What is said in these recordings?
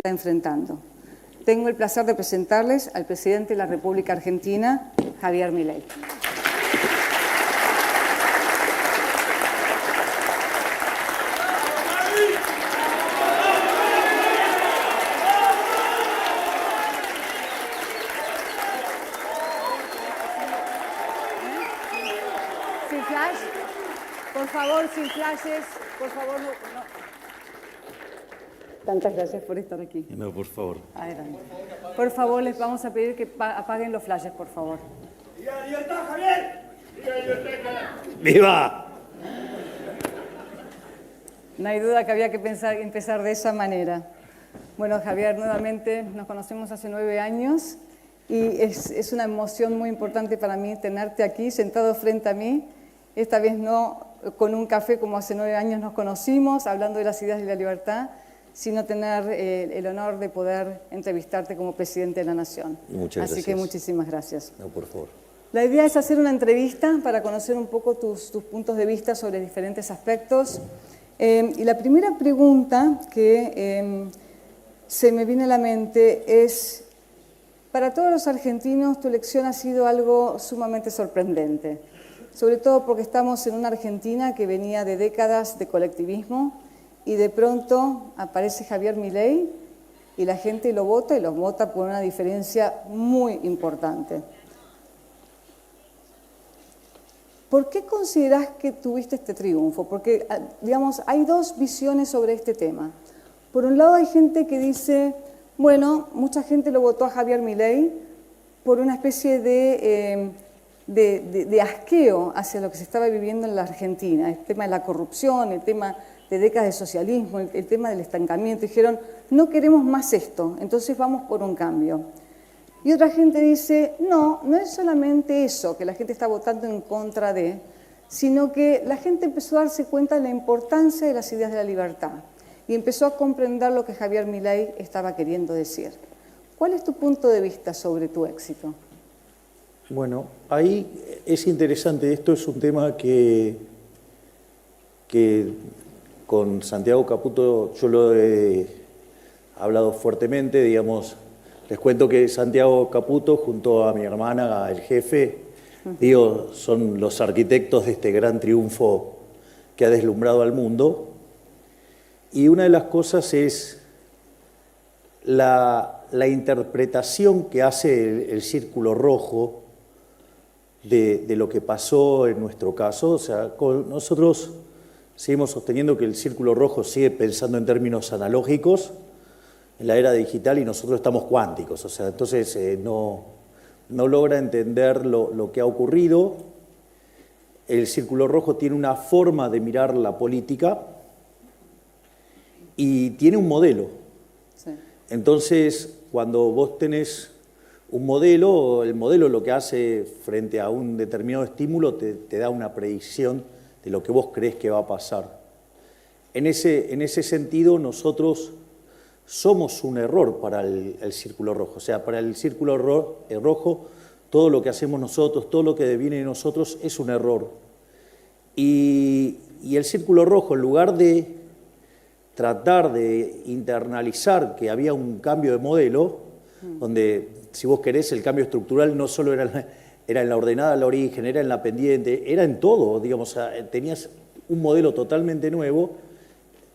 está enfrentando. Tengo el placer de presentarles al presidente de la República Argentina, Javier Milei. Sin flash, por favor, sin flashes, por favor, no. Tantas gracias por estar aquí. No, por favor. Adelante. Por favor, les vamos a pedir que apaguen los flashes, por favor. ¡Viva la libertad, Javier! ¡Viva la libertad, Javier! ¡Viva! No hay duda que había que empezar de esa manera. Bueno, Javier, nuevamente nos conocemos hace 9 años y es una emoción muy importante para mí tenerte aquí, sentado frente a mí. Esta vez no con un café como hace 9 años nos conocimos, hablando de las ideas de la libertad, sino tener el honor de poder entrevistarte como presidente de la Nación. Muchas gracias. Así que muchísimas gracias. No, por favor. La idea es hacer una entrevista para conocer un poco tus puntos de vista sobre diferentes aspectos. Y la primera pregunta que se me viene a la mente es, para todos los argentinos tu elección ha sido algo sumamente sorprendente, sobre todo porque estamos en una Argentina que venía de décadas de colectivismo, y de pronto aparece Javier Milei y la gente lo vota, y lo vota por una diferencia muy importante. ¿Por qué considerás que tuviste este triunfo? Porque, digamos, hay dos visiones sobre este tema. Por un lado hay gente que dice, bueno, mucha gente lo votó a Javier Milei por una especie de asqueo hacia lo que se estaba viviendo en la Argentina, el tema de la corrupción, el tema de décadas de socialismo, el tema del estancamiento. Dijeron, no queremos más esto, entonces vamos por un cambio. Y otra gente dice, no es solamente eso, que la gente está votando en contra de, sino que la gente empezó a darse cuenta de la importancia de las ideas de la libertad y empezó a comprender lo que Javier Milei estaba queriendo decir. ¿Cuál es tu punto de vista sobre tu éxito? Bueno, ahí es interesante. Esto es un tema que con Santiago Caputo yo lo he hablado fuertemente, digamos. Les cuento que Santiago Caputo, junto a mi hermana, el jefe, son los arquitectos de este gran triunfo que ha deslumbrado al mundo. Y una de las cosas es la interpretación que hace el Círculo Rojo de lo que pasó en nuestro caso. O sea, nosotros seguimos sosteniendo que el Círculo Rojo sigue pensando en términos analógicos en la era digital y nosotros estamos cuánticos. O sea, entonces no logra entender lo que ha ocurrido. El Círculo Rojo tiene una forma de mirar la política y tiene un modelo. Sí. Entonces, cuando vos tenés un modelo, el modelo lo que hace frente a un determinado estímulo te da una predicción de lo que vos crees que va a pasar. En ese sentido, nosotros somos un error para el Círculo Rojo. O sea, para el Círculo Rojo, todo lo que hacemos nosotros, todo lo que viene de nosotros es un error. Y el Círculo Rojo, en lugar de tratar de internalizar que había un cambio de modelo, donde, si vos querés, el cambio estructural no solo era en la ordenada al origen, era en la pendiente, era en todo, digamos, tenías un modelo totalmente nuevo.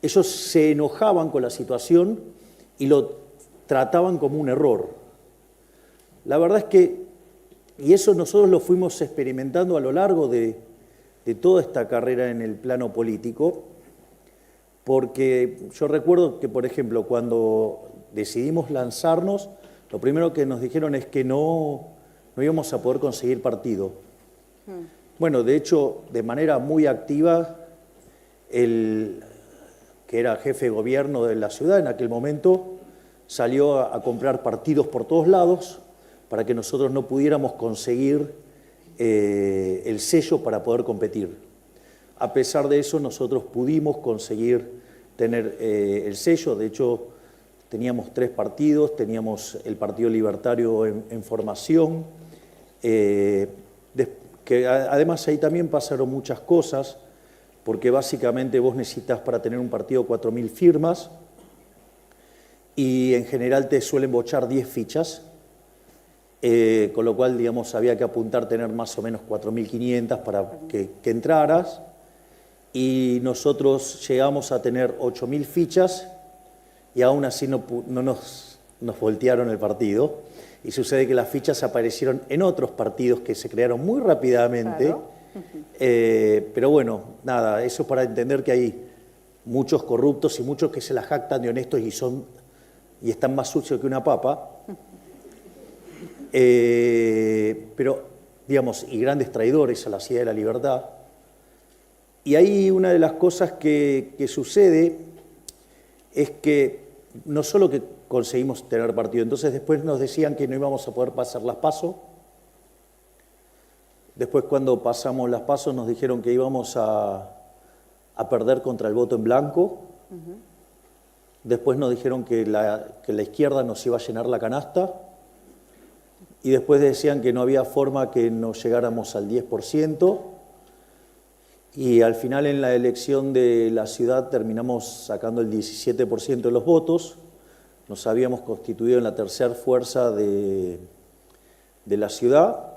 Ellos se enojaban con la situación y lo trataban como un error. La verdad es que, y eso nosotros lo fuimos experimentando a lo largo de toda esta carrera en el plano político, porque yo recuerdo que, por ejemplo, cuando decidimos lanzarnos, lo primero que nos dijeron es que no íbamos a poder conseguir partido. Bueno, de hecho, de manera muy activa, el que era jefe de gobierno de la ciudad en aquel momento, salió a comprar partidos por todos lados para que nosotros no pudiéramos conseguir el sello para poder competir. A pesar de eso, nosotros pudimos conseguir tener el sello. De hecho, teníamos 3 partidos, teníamos el Partido Libertario en formación, que además ahí también pasaron muchas cosas, porque básicamente vos necesitas para tener un partido 4.000 firmas, y en general te suelen bochar 10 fichas, con lo cual, digamos, había que apuntar a tener más o menos 4.500 para que entraras, y nosotros llegamos a tener 8.000 fichas y aún así no nos voltearon el partido. Y sucede que las fichas aparecieron en otros partidos que se crearon muy rápidamente. Claro. Pero bueno, nada, eso para entender que hay muchos corruptos y muchos que se la jactan de honestos y están más sucios que una papa. Pero, digamos, y grandes traidores a la ciudad de la libertad. Y ahí una de las cosas que sucede es que no solo que conseguimos tener partido, entonces después nos decían que no íbamos a poder pasar las PASO. Después, cuando pasamos las PASO, nos dijeron que íbamos a perder contra el voto en blanco. Después nos dijeron que la izquierda nos iba a llenar la canasta. Y después decían que no había forma que nos llegáramos al 10%. Y al final, en la elección de la ciudad, terminamos sacando el 17% de los votos. Nos habíamos constituido en la tercera fuerza de la ciudad.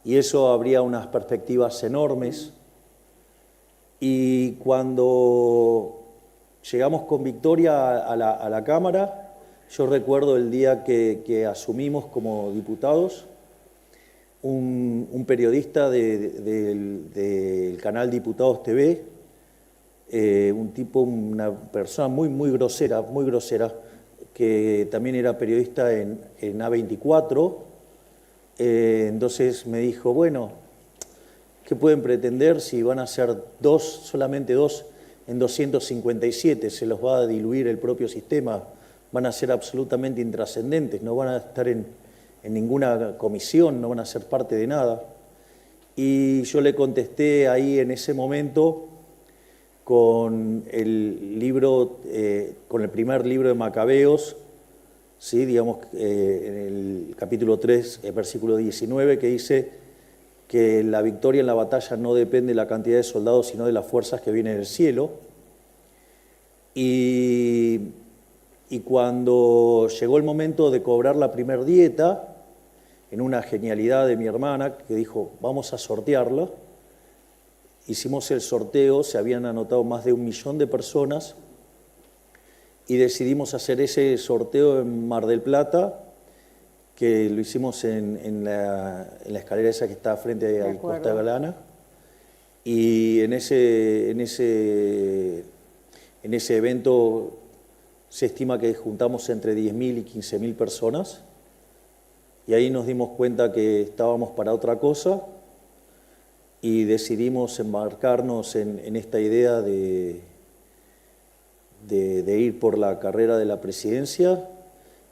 Y eso abría unas perspectivas enormes. Y cuando llegamos con victoria a la Cámara, yo recuerdo el día que asumimos como diputados, un periodista del canal Diputados TV, una persona muy grosera, que también era periodista en A24, entonces me dijo, bueno, ¿qué pueden pretender si van a ser solamente dos en 257? Se los va a diluir el propio sistema, van a ser absolutamente intrascendentes, no van a estar en ninguna comisión, no van a ser parte de nada. Y yo le contesté ahí en ese momento con el libro, con el primer libro de Macabeos, ¿sí? Digamos, en el capítulo 3, versículo 19, que dice que la victoria en la batalla no depende de la cantidad de soldados, sino de las fuerzas que vienen del cielo. Y cuando llegó el momento de cobrar la primer dieta, en una genialidad de mi hermana, que dijo, vamos a sortearla, hicimos el sorteo, se habían anotado más de 1 millón de personas, y decidimos hacer ese sorteo en Mar del Plata, que lo hicimos en la escalera esa que está frente a Costa Galana, y en ese evento se estima que juntamos entre 10.000 y 15.000 personas, y ahí nos dimos cuenta que estábamos para otra cosa y decidimos embarcarnos en esta idea de ir por la carrera de la presidencia,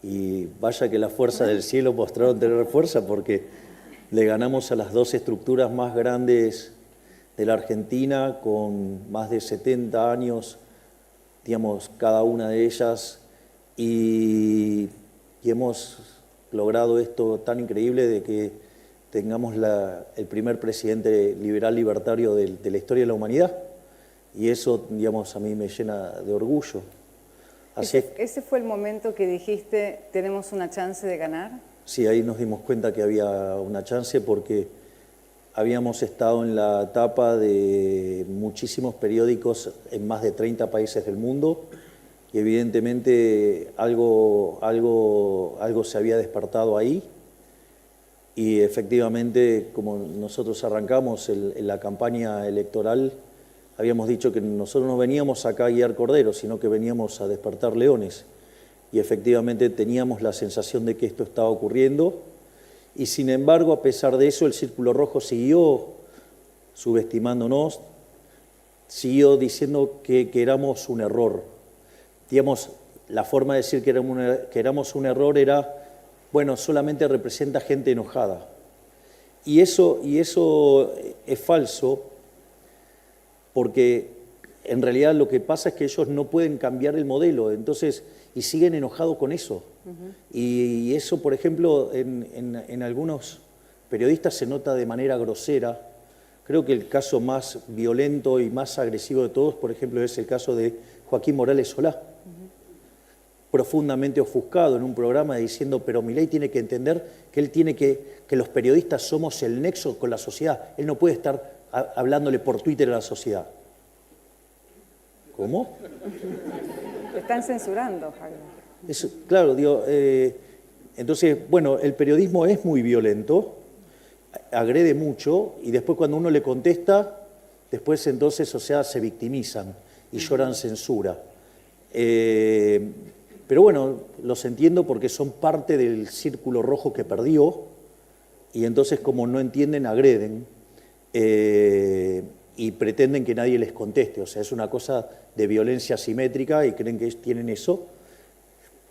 y vaya que las fuerzas del cielo mostraron tener fuerza, porque le ganamos a las 2 estructuras más grandes de la Argentina, con más de 70 años, digamos, cada una de ellas, y hemos logrado esto tan increíble de que tengamos el primer presidente liberal libertario de la historia de la humanidad, y eso, digamos, a mí me llena de orgullo. ¿Ese fue el momento que dijiste, tenemos una chance de ganar? Sí, ahí nos dimos cuenta que había una chance, porque habíamos estado en la etapa de muchísimos periódicos en más de 30 países del mundo, y evidentemente algo se había despertado ahí, y efectivamente, como nosotros arrancamos en la campaña electoral, habíamos dicho que nosotros no veníamos acá a guiar corderos, sino que veníamos a despertar leones, y efectivamente teníamos la sensación de que esto estaba ocurriendo, y sin embargo, a pesar de eso, el Círculo Rojo siguió subestimándonos, siguió diciendo que éramos un error. Digamos, la forma de decir que éramos un error era, bueno, solamente representa gente enojada. Y eso es falso, porque en realidad lo que pasa es que ellos no pueden cambiar el modelo, entonces, y siguen enojados con eso. Y eso, por ejemplo, en algunos periodistas se nota de manera grosera. Creo que el caso más violento y más agresivo de todos, por ejemplo, es el caso de Joaquín Morales Solá. profundamente ofuscado en un programa diciendo, pero Milei tiene que entender que él tiene que los periodistas somos el nexo con la sociedad. Él no puede estar hablándole por Twitter a la sociedad. ¿Cómo? Te están censurando, Javier. Eso, claro, digo, entonces, bueno, el periodismo es muy violento, agrede mucho, y después cuando uno le contesta, después entonces, o sea, se victimizan y lloran censura. Pero bueno, los entiendo porque son parte del círculo rojo que perdió, y entonces como no entienden, agreden, y pretenden que nadie les conteste. O sea, es una cosa de violencia asimétrica y creen que tienen eso.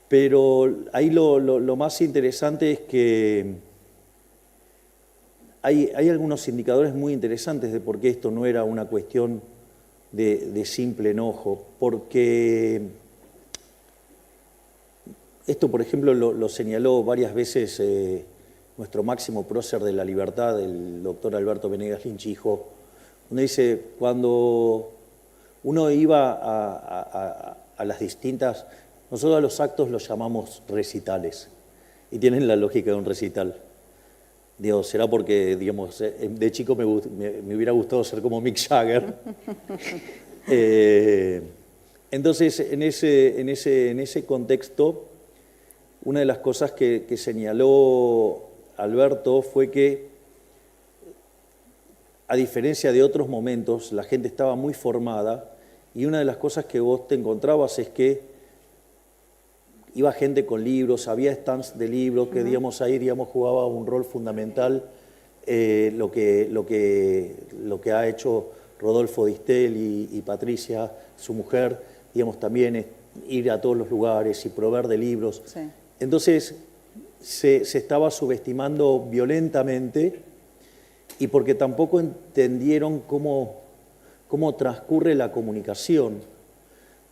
Pero ahí lo más interesante es que hay algunos indicadores muy interesantes de por qué esto no era una cuestión de simple enojo. Porque esto, por ejemplo, lo señaló varias veces nuestro máximo prócer de la libertad, el doctor Alberto Venegas Lynch, dijo, donde dice, cuando uno iba a las distintas... Nosotros a los actos los llamamos recitales, y tienen la lógica de un recital. Digo, será porque, digamos, de chico me hubiera gustado ser como Mick Jagger. Entonces, en ese contexto, una de las cosas que señaló Alberto fue que, a diferencia de otros momentos, la gente estaba muy formada, y una de las cosas que vos te encontrabas es que iba gente con libros, había stands de libros que, digamos, ahí, digamos, jugaba un rol fundamental lo que ha hecho Rodolfo Distel y Patricia, su mujer, digamos, también es ir a todos los lugares y proveer de libros. Sí. Entonces, se estaba subestimando violentamente y porque tampoco entendieron cómo transcurre la comunicación.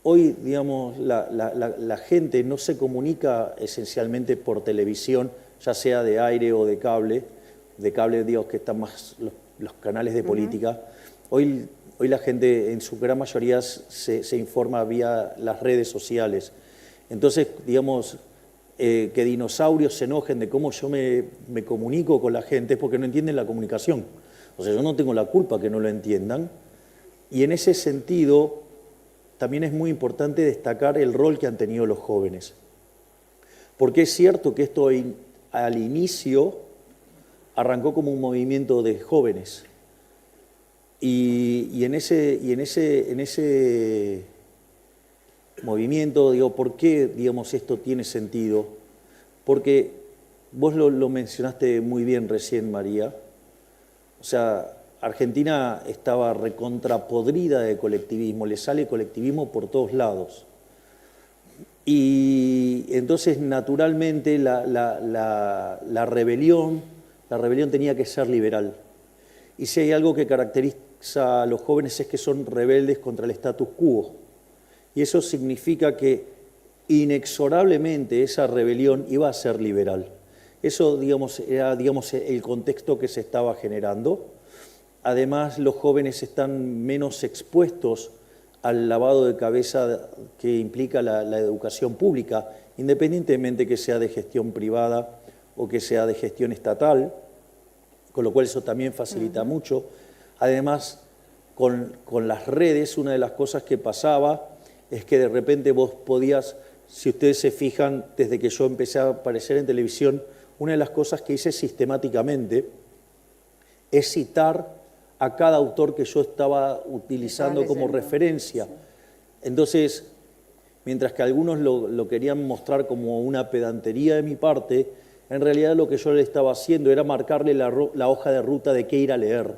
Hoy, digamos, la gente no se comunica esencialmente por televisión, ya sea de aire o de cable, digo, que están más los canales de política. Hoy la gente, en su gran mayoría, se informa vía las redes sociales. Entonces, digamos, que dinosaurios se enojen de cómo yo me comunico con la gente es porque no entienden la comunicación. O sea, yo no tengo la culpa que no lo entiendan. Y en ese sentido, también es muy importante destacar el rol que han tenido los jóvenes. Porque es cierto que esto al inicio arrancó como un movimiento de jóvenes. Y en ese movimiento, digo, ¿por qué, digamos, esto tiene sentido? Porque vos lo mencionaste muy bien recién, María. O sea, Argentina estaba recontrapodrida de colectivismo, le sale colectivismo por todos lados. Y entonces, naturalmente, la rebelión tenía que ser liberal. Y si hay algo que caracteriza a los jóvenes es que son rebeldes contra el status quo. Y eso significa que inexorablemente esa rebelión iba a ser liberal. Eso, digamos, era, digamos, el contexto que se estaba generando. Además, los jóvenes están menos expuestos al lavado de cabeza que implica la educación pública, independientemente que sea de gestión privada o que sea de gestión estatal, con lo cual eso también facilita mucho. Además, con las redes, una de las cosas que pasaba es que de repente vos podías, si ustedes se fijan, desde que yo empecé a aparecer en televisión, una de las cosas que hice sistemáticamente es citar a cada autor que yo estaba utilizando como referencia. Sí. Entonces, mientras que algunos lo querían mostrar como una pedantería de mi parte, en realidad lo que yo le estaba haciendo era marcarle la hoja de ruta de qué ir a leer.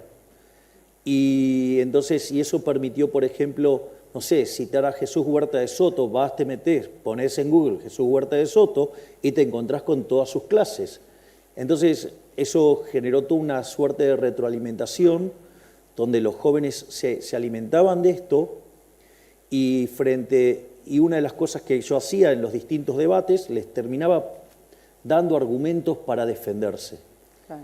Y entonces, y eso permitió, por ejemplo, no sé, citar a Jesús Huerta de Soto, te metés, ponés en Google Jesús Huerta de Soto y te encontrás con todas sus clases. Entonces, eso generó toda una suerte de retroalimentación donde los jóvenes se alimentaban de esto y una de las cosas que yo hacía en los distintos debates, les terminaba dando argumentos para defenderse. Claro.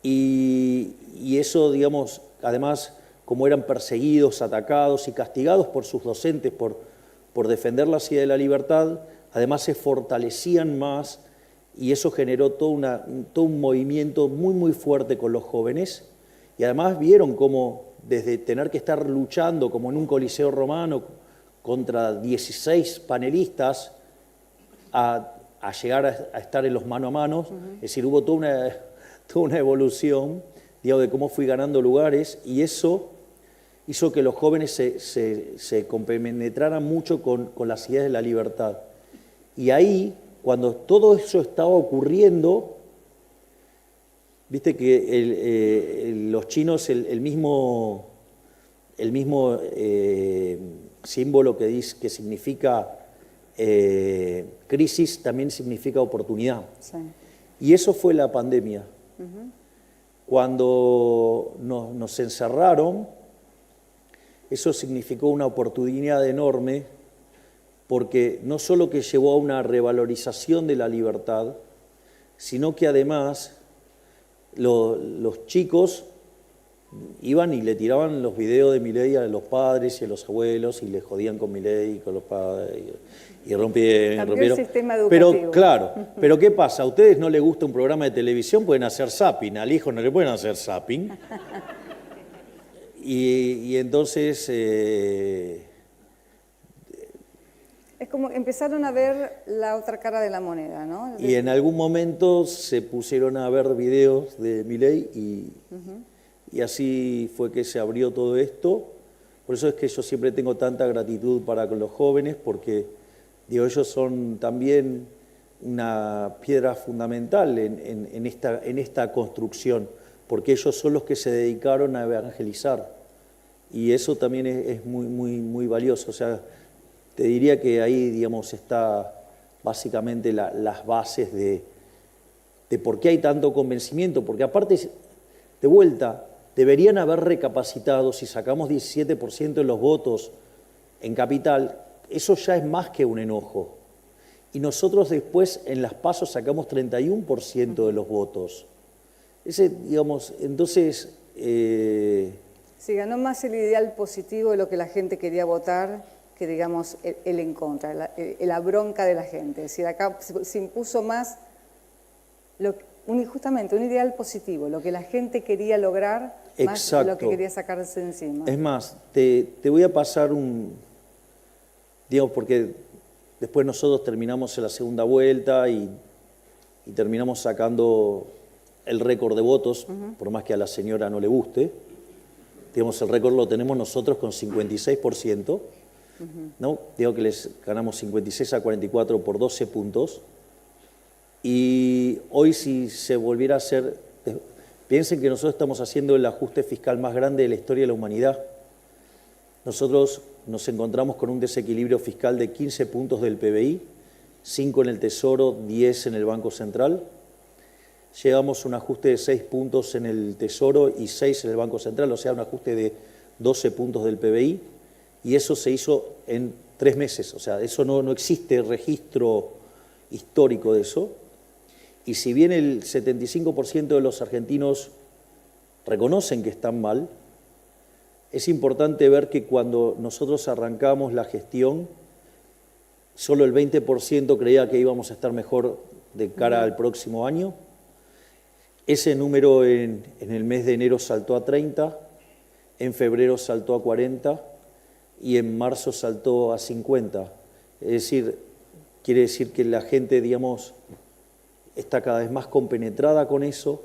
Y eso, digamos, además, como eran perseguidos, atacados y castigados por sus docentes por defender la idea de la libertad, además se fortalecían más y eso generó todo un movimiento muy, muy fuerte con los jóvenes. Y además vieron cómo desde tener que estar luchando como en un coliseo romano contra 16 panelistas a llegar a estar en los mano a mano, es decir, hubo toda una evolución, digamos, de cómo fui ganando lugares y eso hizo que los jóvenes se compenetraran mucho con las ideas de la libertad. Y ahí, cuando todo eso estaba ocurriendo, viste que los chinos, el mismo símbolo que significa crisis, también significa oportunidad. Sí. Y eso fue la pandemia. Cuando nos encerraron, eso significó una oportunidad enorme, porque no solo que llevó a una revalorización de la libertad, sino que además los chicos iban y le tiraban los videos de Milei a los padres y a los abuelos y le jodían con Milei y con los padres y rompieron. El sistema educativo. Pero claro, pero ¿qué pasa? ¿A ustedes no les gusta un programa de televisión? Pueden hacer zapping, al hijo no le pueden hacer zapping. Y entonces es como empezaron a ver la otra cara de la moneda, ¿no? Y en algún momento se pusieron a ver videos de Milei y así fue que se abrió todo esto. Por eso es que yo siempre tengo tanta gratitud para los jóvenes, porque digo, ellos son también una piedra fundamental en esta construcción, porque ellos son los que se dedicaron a evangelizar. Y eso también es muy, muy, muy valioso. O sea, te diría que ahí, digamos, está básicamente las bases de por qué hay tanto convencimiento, porque aparte, de vuelta, deberían haber recapacitado. Si sacamos 17% de los votos en Capital, eso ya es más que un enojo. Y nosotros después en las PASO sacamos 31% de los votos. Digamos, entonces... Sí, ganó más el ideal positivo de lo que la gente quería votar que, digamos, el en contra, la bronca de la gente. Es decir, acá se impuso más justamente un ideal positivo, lo que la gente quería lograr, más de lo que quería sacarse de encima. Es más, te voy a pasar digamos, porque después nosotros terminamos en la segunda vuelta y terminamos sacando el récord de votos, por más que a la señora no le guste. Digamos, el récord lo tenemos nosotros con 56%, ¿no? Digo que les ganamos 56 a 44 por 12 puntos. Y hoy si se volviera a hacer, piensen que nosotros estamos haciendo el ajuste fiscal más grande de la historia de la humanidad. Nosotros nos encontramos con un desequilibrio fiscal de 15 puntos del PBI, 5 en el Tesoro, 10 en el Banco Central. Llegamos a un ajuste de 6 puntos en el Tesoro y 6 en el Banco Central, o sea, un ajuste de 12 puntos del PBI, y eso se hizo en 3 meses, o sea, eso no existe registro histórico de eso. Y si bien el 75% de los argentinos reconocen que están mal, es importante ver que cuando nosotros arrancamos la gestión, solo el 20% creía que íbamos a estar mejor de cara al próximo año. Ese número en el mes de enero saltó a 30, en febrero saltó a 40 y en marzo saltó a 50. Es decir, quiere decir que la gente, digamos, está cada vez más compenetrada con eso.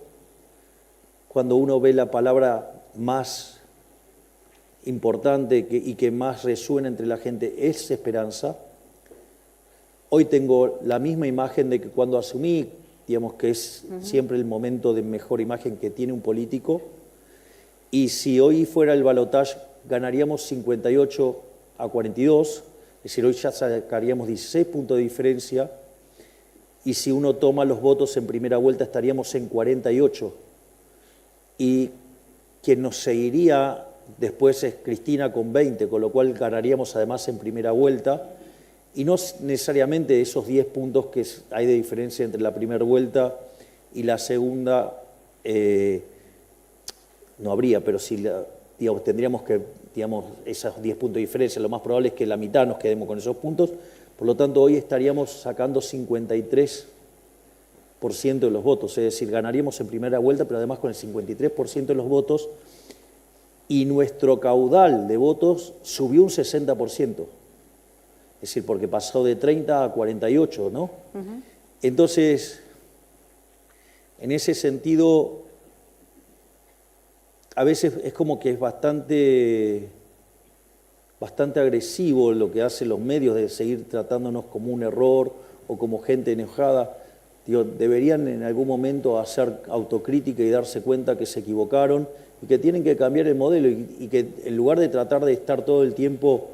Cuando uno ve la palabra más importante y que más resuena entre la gente es esperanza. Hoy tengo la misma imagen de que cuando asumí, digamos que es siempre el momento de mejor imagen que tiene un político, y si hoy fuera el balotaje ganaríamos 58 a 42, es decir, hoy ya sacaríamos 16 puntos de diferencia, y si uno toma los votos en primera vuelta estaríamos en 48, y quien nos seguiría después es Cristina con 20, con lo cual ganaríamos además en primera vuelta, y no necesariamente esos 10 puntos que hay de diferencia entre la primera vuelta y la segunda no habría, pero si digamos, tendríamos que, digamos, esos 10 puntos de diferencia, lo más probable es que la mitad nos quedemos con esos puntos, Por lo tanto, hoy estaríamos sacando 53% de los votos, es decir, ganaríamos en primera vuelta, pero además con el 53% de los votos, y nuestro caudal de votos subió un 60%. Es decir, porque pasó de 30 a 48, ¿no? Entonces, en ese sentido, a veces es como que es bastante agresivo lo que hacen los medios de seguir tratándonos como un error o como gente enojada. Digo, deberían en algún momento hacer autocrítica y darse cuenta que se equivocaron y que tienen que cambiar el modelo y que en lugar de tratar de estar todo el tiempo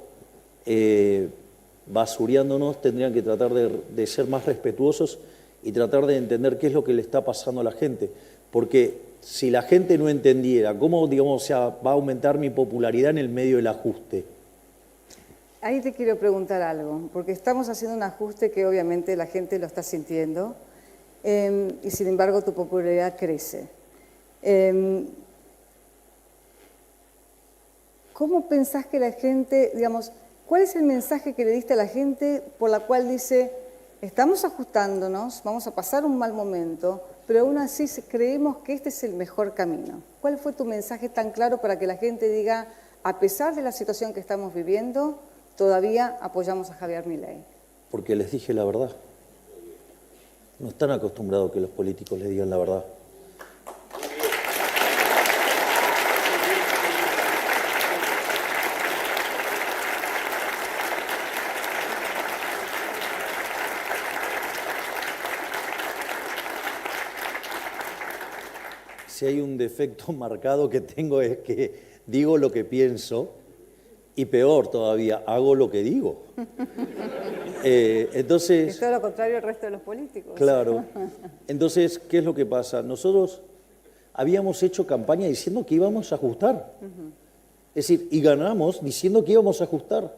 basureándonos, tendrían que tratar de ser más respetuosos y tratar de entender qué es lo que le está pasando a la gente. Porque si la gente no entendiera cómo, digamos, o sea, va a aumentar mi popularidad en el medio del ajuste. Ahí te quiero preguntar algo, porque estamos haciendo un ajuste que obviamente la gente lo está sintiendo y sin embargo tu popularidad crece. ¿Cómo pensás que la gente, digamos, cuál es el mensaje que le diste a la gente por la cual dice, estamos ajustándonos, vamos a pasar un mal momento, pero aún así creemos que este es el mejor camino? ¿Cuál fue tu mensaje tan claro para que la gente diga, a pesar de la situación que estamos viviendo, todavía apoyamos a Javier Milei? Porque les dije la verdad. No están acostumbrados a que los políticos les digan la verdad. Si hay un defecto marcado que tengo es que digo lo que pienso y peor todavía, hago lo que digo. Entonces, es todo lo contrario al resto de los políticos. Claro. Entonces, ¿qué es lo que pasa? Nosotros habíamos hecho campaña diciendo que íbamos a ajustar. Es decir, y ganamos diciendo que íbamos a ajustar.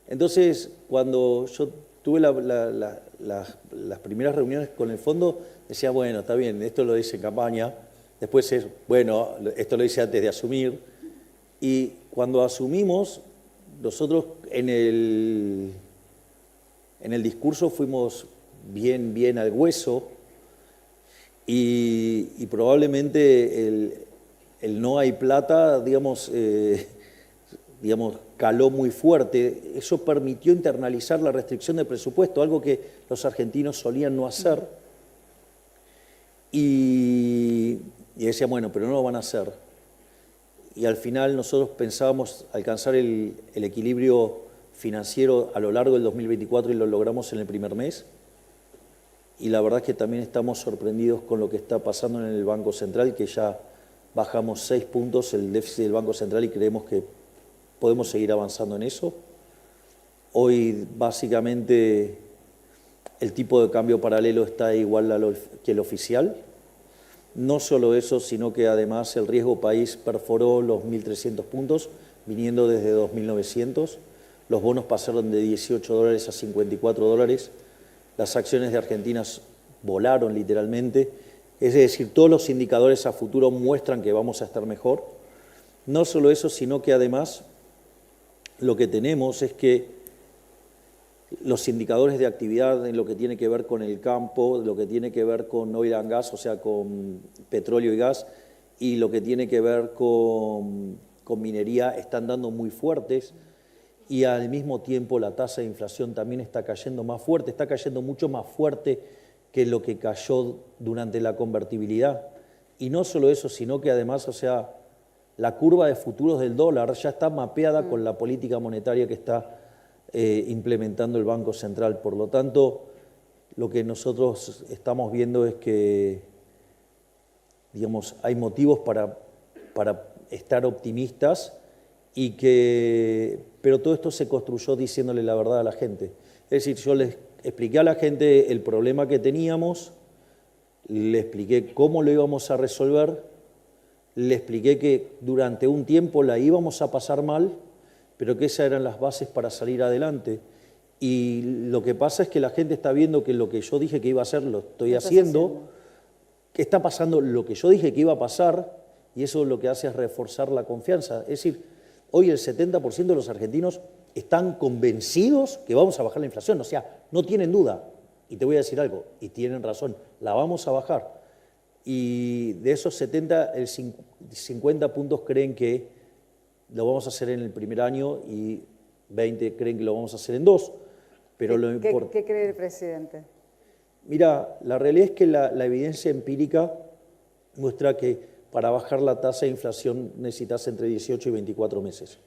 Entonces, cuando yo tuve las primeras reuniones con el fondo, decía, bueno, está bien, esto lo dice en campaña. Después es, bueno, esto lo hice antes de asumir. Y cuando asumimos, nosotros en el discurso fuimos bien al hueso y probablemente el no hay plata, digamos, caló muy fuerte. Eso permitió internalizar la restricción de presupuesto, algo que los argentinos solían no hacer. Y decían, bueno, pero no lo van a hacer. Y al final nosotros pensábamos alcanzar el equilibrio financiero a lo largo del 2024 y lo logramos en el primer mes. Y la verdad es que también estamos sorprendidos con lo que está pasando en el Banco Central, que ya bajamos 6 puntos el déficit del Banco Central y creemos que podemos seguir avanzando en eso. Hoy básicamente el tipo de cambio paralelo está igual que el oficial. No solo eso, sino que además el riesgo país perforó los 1.300 puntos, viniendo desde 2.900. Los bonos pasaron de $18 a $54. Las acciones de Argentina volaron literalmente. Es decir, todos los indicadores a futuro muestran que vamos a estar mejor. No solo eso, sino que además lo que tenemos es que los indicadores de actividad en lo que tiene que ver con el campo, lo que tiene que ver con oil and gas, o sea, con petróleo y gas, y lo que tiene que ver con minería, están dando muy fuertes, y al mismo tiempo la tasa de inflación también está cayendo más fuerte, está cayendo mucho más fuerte que lo que cayó durante la convertibilidad. Y no solo eso, sino que además, o sea, la curva de futuros del dólar ya está mapeada con la política monetaria que está implementando el Banco Central. Por lo tanto, lo que nosotros estamos viendo es que, digamos, hay motivos para estar optimistas pero todo esto se construyó diciéndole la verdad a la gente. Es decir, yo les expliqué a la gente el problema que teníamos, le expliqué cómo lo íbamos a resolver, le expliqué que durante un tiempo la íbamos a pasar mal, pero que esas eran las bases para salir adelante. Y lo que pasa es que la gente está viendo que lo que yo dije que iba a hacer lo estoy haciendo, que está pasando lo que yo dije que iba a pasar, y eso lo que hace es reforzar la confianza. Es decir, hoy el 70% de los argentinos están convencidos que vamos a bajar la inflación, o sea, no tienen duda. Y te voy a decir algo, y tienen razón, la vamos a bajar. Y de esos 70, el 50 puntos creen que lo vamos a hacer en el primer año y 20 creen que lo vamos a hacer en 2. Pero ¿Qué cree el presidente? Mira, la realidad es que la evidencia empírica muestra que para bajar la tasa de inflación necesitas entre 18 y 24 meses.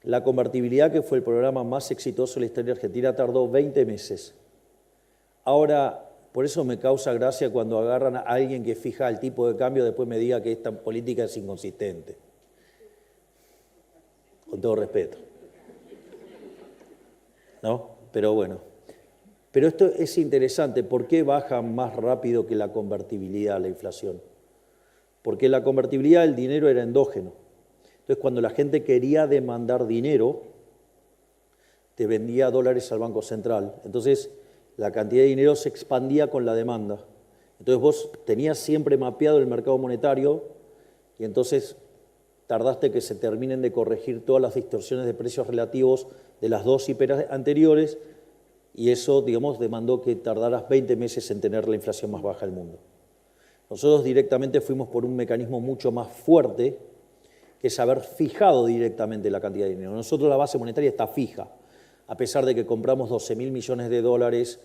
La convertibilidad, que fue el programa más exitoso de la historia argentina, tardó 20 meses. Ahora, por eso me causa gracia cuando agarran a alguien que fija el tipo de cambio, después me diga que esta política es inconsistente. Con todo respeto. ¿No? Pero bueno. Pero esto es interesante. ¿Por qué baja más rápido que la convertibilidad la inflación? Porque la convertibilidad del dinero era endógeno. Entonces, cuando la gente quería demandar dinero, te vendía dólares al Banco Central. Entonces, la cantidad de dinero se expandía con la demanda. Entonces, vos tenías siempre mapeado el mercado monetario y entonces tardaste que se terminen de corregir todas las distorsiones de precios relativos de las dos hiperas anteriores y eso, digamos, demandó que tardaras 20 meses en tener la inflación más baja del mundo. Nosotros directamente fuimos por un mecanismo mucho más fuerte, que es haber fijado directamente la cantidad de dinero. Nosotros la base monetaria está fija, a pesar de que compramos 12.000 millones de dólares,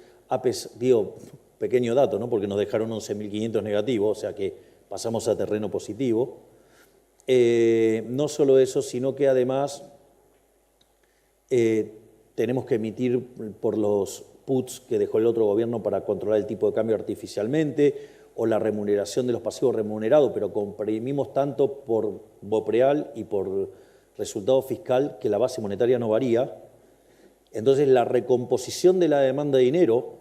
digo, pequeño dato, ¿no? Porque nos dejaron 11.500 negativos, o sea que pasamos a terreno positivo. No solo eso, sino que además tenemos que emitir por los puts que dejó el otro gobierno para controlar el tipo de cambio artificialmente, o la remuneración de los pasivos remunerados, pero comprimimos tanto por BOPREAL y por resultado fiscal que la base monetaria no varía. Entonces, la recomposición de la demanda de dinero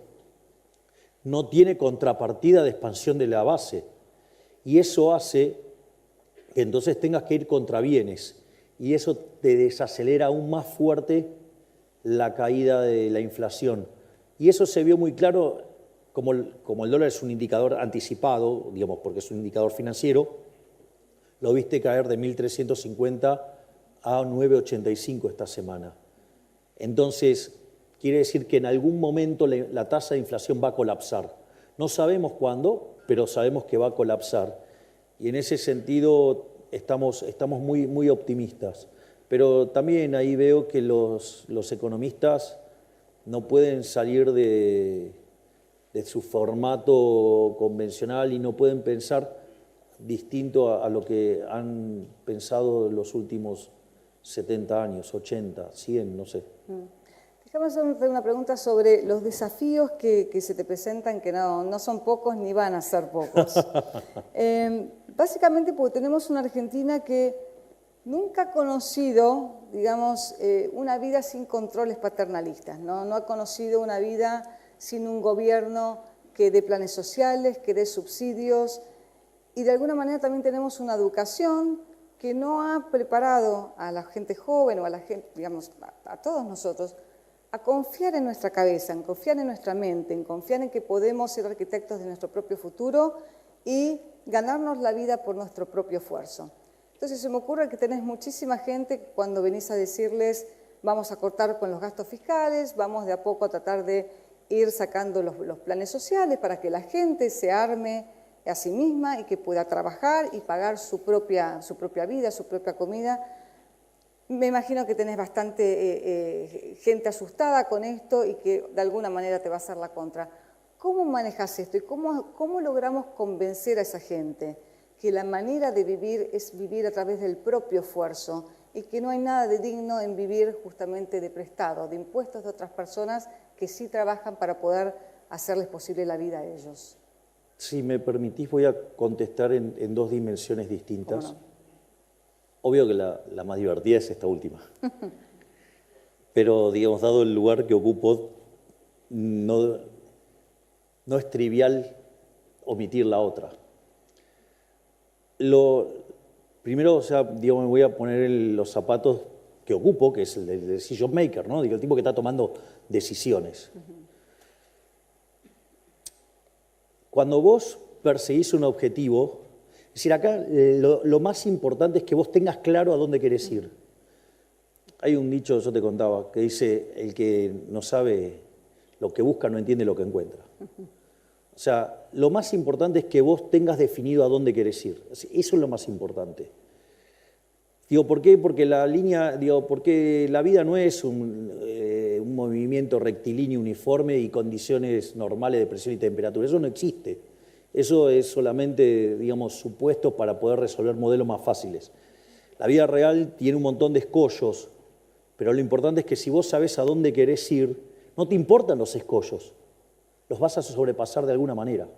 no tiene contrapartida de expansión de la base. Y eso hace que entonces tengas que ir contra bienes. Y eso te desacelera aún más fuerte la caída de la inflación. Y eso se vio muy claro, como el dólar es un indicador anticipado, digamos, porque es un indicador financiero, lo viste caer de 1.350 a 9.85 esta semana. Entonces, quiere decir que en algún momento la tasa de inflación va a colapsar. No sabemos cuándo, pero sabemos que va a colapsar. Y en ese sentido estamos muy, muy optimistas. Pero también ahí veo que los economistas no pueden salir de su formato convencional y no pueden pensar distinto a lo que han pensado los últimos 70 años, 80, 100, no sé. Déjame hacerte una pregunta sobre los desafíos que se te presentan, que no son pocos ni van a ser pocos. Básicamente porque tenemos una Argentina que nunca ha conocido, digamos, una vida sin controles paternalistas, no ha conocido una vida sin un gobierno que dé planes sociales, que dé subsidios, y de alguna manera también tenemos una educación que no ha preparado a la gente joven o a la gente, digamos, a todos nosotros, a confiar en nuestra cabeza, en confiar en nuestra mente, en confiar en que podemos ser arquitectos de nuestro propio futuro y ganarnos la vida por nuestro propio esfuerzo. Entonces se me ocurre que tenés muchísima gente cuando venís a decirles vamos a cortar con los gastos fiscales, vamos de a poco a tratar de ir sacando los planes sociales para que la gente se arme a sí misma y que pueda trabajar y pagar su propia vida, su propia comida. Me imagino que tenés bastante gente asustada con esto y que de alguna manera te va a hacer la contra. ¿Cómo manejas esto y cómo logramos convencer a esa gente que la manera de vivir es vivir a través del propio esfuerzo y que no hay nada de digno en vivir justamente de prestado, de impuestos de otras personas que sí trabajan para poder hacerles posible la vida a ellos? Si me permitís, voy a contestar en dos dimensiones distintas. ¿Cómo no? Obvio que la más divertida es esta última. Pero, digamos, dado el lugar que ocupo, no es trivial omitir la otra. Primero, o sea, digamos, me voy a poner en los zapatos que ocupo, que es el del decision maker, ¿no? Digo, el tipo que está tomando decisiones. Cuando vos perseguís un objetivo, es decir, acá lo más importante es que vos tengas claro a dónde querés ir. Hay un dicho, yo te contaba, que dice, el que no sabe lo que busca no entiende lo que encuentra. O sea, lo más importante es que vos tengas definido a dónde querés ir. Eso es lo más importante. Digo, ¿por qué? Porque porque la vida no es un movimiento rectilíneo uniforme y condiciones normales de presión y temperatura. Eso no existe. Eso es solamente, digamos, supuesto para poder resolver modelos más fáciles. La vida real tiene un montón de escollos, pero lo importante es que si vos sabés a dónde querés ir, no te importan los escollos, los vas a sobrepasar de alguna manera.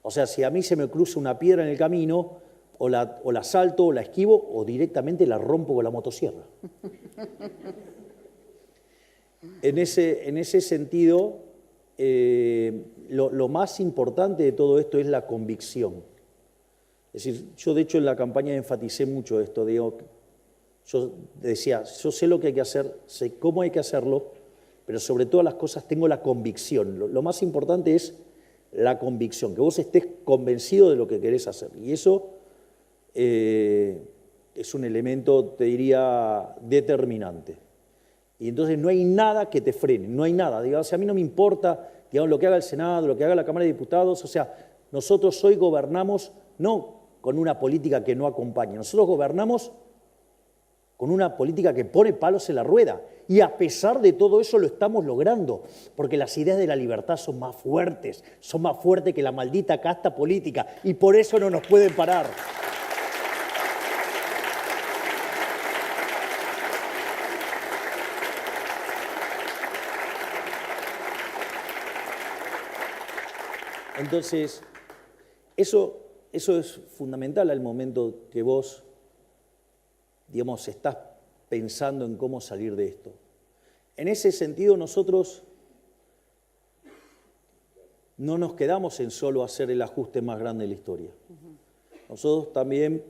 O sea, si a mí se me cruza una piedra en el camino, o la salto, o la esquivo, o directamente la rompo con la motosierra. En ese sentido, lo más importante de todo esto es la convicción. Es decir, yo de hecho en la campaña enfaticé mucho esto, yo decía, yo sé lo que hay que hacer, sé cómo hay que hacerlo, pero sobre todas las cosas tengo la convicción. Lo más importante es la convicción, que vos estés convencido de lo que querés hacer. Y eso es un elemento, te diría, determinante. Y entonces no hay nada que te frene, no hay nada. Digamos, o sea, a mí no me importa, digamos, lo que haga el Senado, lo que haga la Cámara de Diputados. O sea, nosotros hoy gobernamos no con una política que no acompaña, nosotros gobernamos con una política que pone palos en la rueda. Y a pesar de todo eso lo estamos logrando, porque las ideas de la libertad son más fuertes que la maldita casta política, y por eso no nos pueden parar. Entonces, eso es fundamental al momento que vos, digamos, estás pensando en cómo salir de esto. En ese sentido, nosotros no nos quedamos en solo hacer el ajuste más grande de la historia. Nosotros también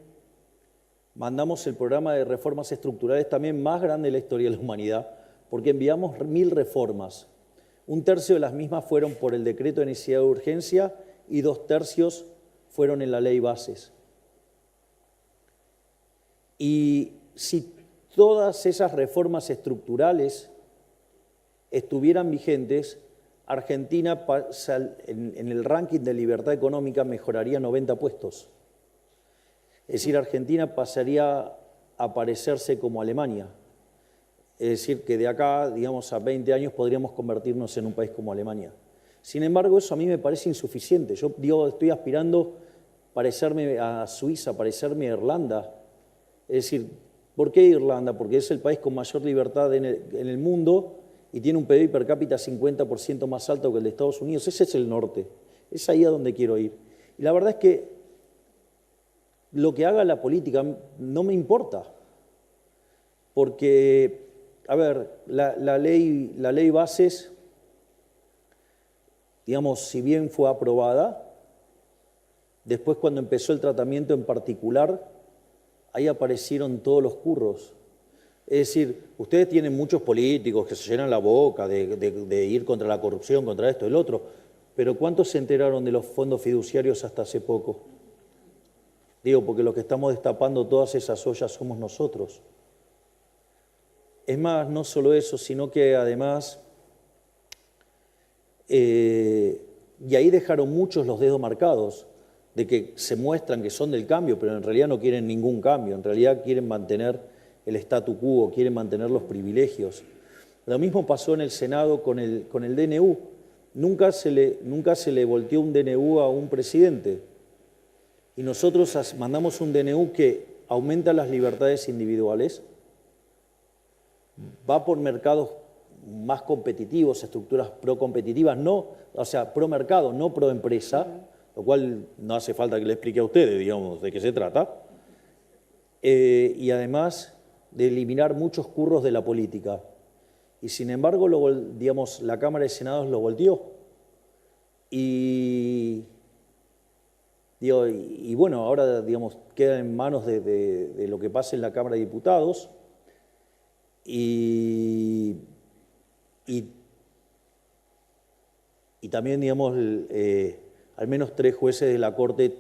mandamos el programa de reformas estructurales también más grande de la historia de la humanidad, porque enviamos 1000 reformas. 1/3 de las mismas fueron por el decreto de necesidad de urgencia y 2/3 fueron en la ley bases. Y si todas esas reformas estructurales estuvieran vigentes, Argentina en el ranking de libertad económica mejoraría 90 puestos. Es decir, Argentina pasaría a parecerse como Alemania. Es decir, que de acá, digamos, a 20 años podríamos convertirnos en un país como Alemania. Sin embargo, eso a mí me parece insuficiente. Yo estoy aspirando a parecerme a Suiza, a parecerme a Irlanda. Es decir, ¿por qué Irlanda? Porque es el país con mayor libertad en el mundo y tiene un PIB per cápita 50% más alto que el de Estados Unidos. Ese es el norte. Es ahí a donde quiero ir. Y la verdad es que lo que haga la política no me importa. Porque, a ver, la ley bases, digamos, si bien fue aprobada, después cuando empezó el tratamiento en particular, ahí aparecieron todos los curros. Es decir, ustedes tienen muchos políticos que se llenan la boca de ir contra la corrupción, contra esto, el otro, pero ¿cuántos se enteraron de los fondos fiduciarios hasta hace poco? Digo, porque los que estamos destapando todas esas ollas somos nosotros. Es más, no solo eso, sino que además, y ahí dejaron muchos los dedos marcados, de que se muestran que son del cambio, pero en realidad no quieren ningún cambio, en realidad quieren mantener el statu quo, quieren mantener los privilegios. Lo mismo pasó en el Senado con el DNU. Nunca se le volteó un DNU a un presidente. Y nosotros mandamos un DNU que aumenta las libertades individuales, va por mercados más competitivos, estructuras pro-competitivas, pro-mercado, no pro-empresa, lo cual no hace falta que le explique a ustedes, digamos, de qué se trata. Y además de eliminar muchos curros de la política. Y sin embargo, la Cámara de Senados lo volteó. Y bueno, ahora, queda en manos de lo que pase en la Cámara de Diputados. Y también, al menos 3 jueces de la Corte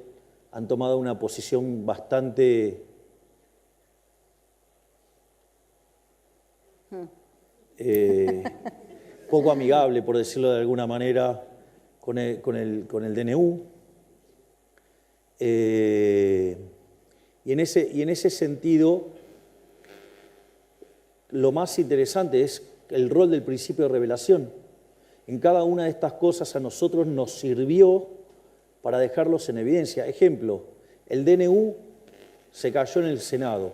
han tomado una posición bastante poco amigable, por decirlo de alguna manera, con el DNU. Y en ese sentido, lo más interesante es el rol del principio de revelación. En cada una de estas cosas a nosotros nos sirvió para dejarlos en evidencia. Ejemplo, el DNU se cayó en el Senado,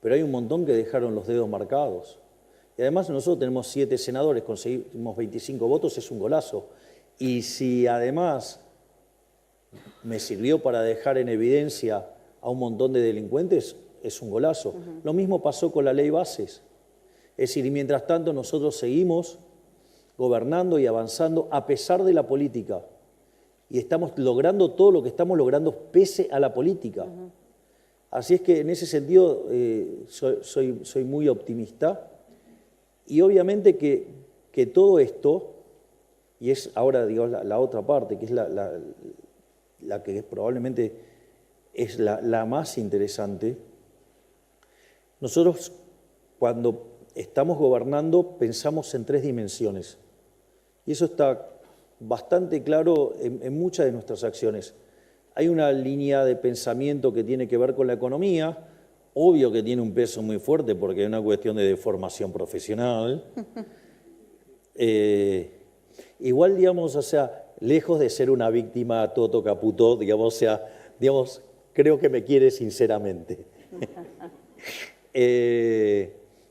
pero hay un montón que dejaron los dedos marcados. Y además nosotros tenemos 7 senadores, conseguimos 25 votos, es un golazo. Y si además me sirvió para dejar en evidencia a un montón de delincuentes, es un golazo. Lo mismo pasó con la ley Bases. Es decir, y mientras tanto nosotros seguimos gobernando y avanzando a pesar de la política. Y estamos logrando todo lo que estamos logrando pese a la política. Así es que en ese sentido soy muy optimista. Y obviamente que todo esto, y es ahora digamos, la otra parte, que es la que probablemente es la más interesante, nosotros cuando estamos gobernando pensamos en 3 dimensiones. Y eso está bastante claro en muchas de nuestras acciones. Hay una línea de pensamiento que tiene que ver con la economía, obvio que tiene un peso muy fuerte porque es una cuestión de formación profesional. Igual, digamos, o sea, lejos de ser una víctima toto caputó, digamos, o sea, digamos, creo que me quiere sinceramente.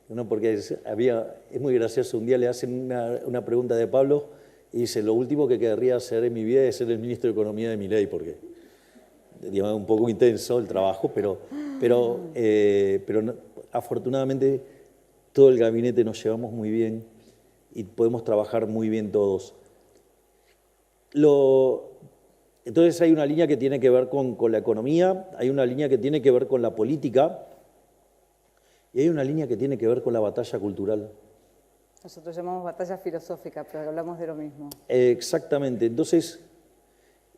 No, porque es muy gracioso, un día le hacen una pregunta de Pablo y dice, lo último que querría hacer en mi vida es ser el ministro de Economía de Milei, porque digamos, un poco intenso el trabajo, pero afortunadamente todo el gabinete nos llevamos muy bien y podemos trabajar muy bien todos. Entonces hay una línea que tiene que ver con la economía, hay una línea que tiene que ver con la política y hay una línea que tiene que ver con la batalla cultural. Nosotros llamamos batalla filosófica, pero hablamos de lo mismo. Exactamente. Entonces,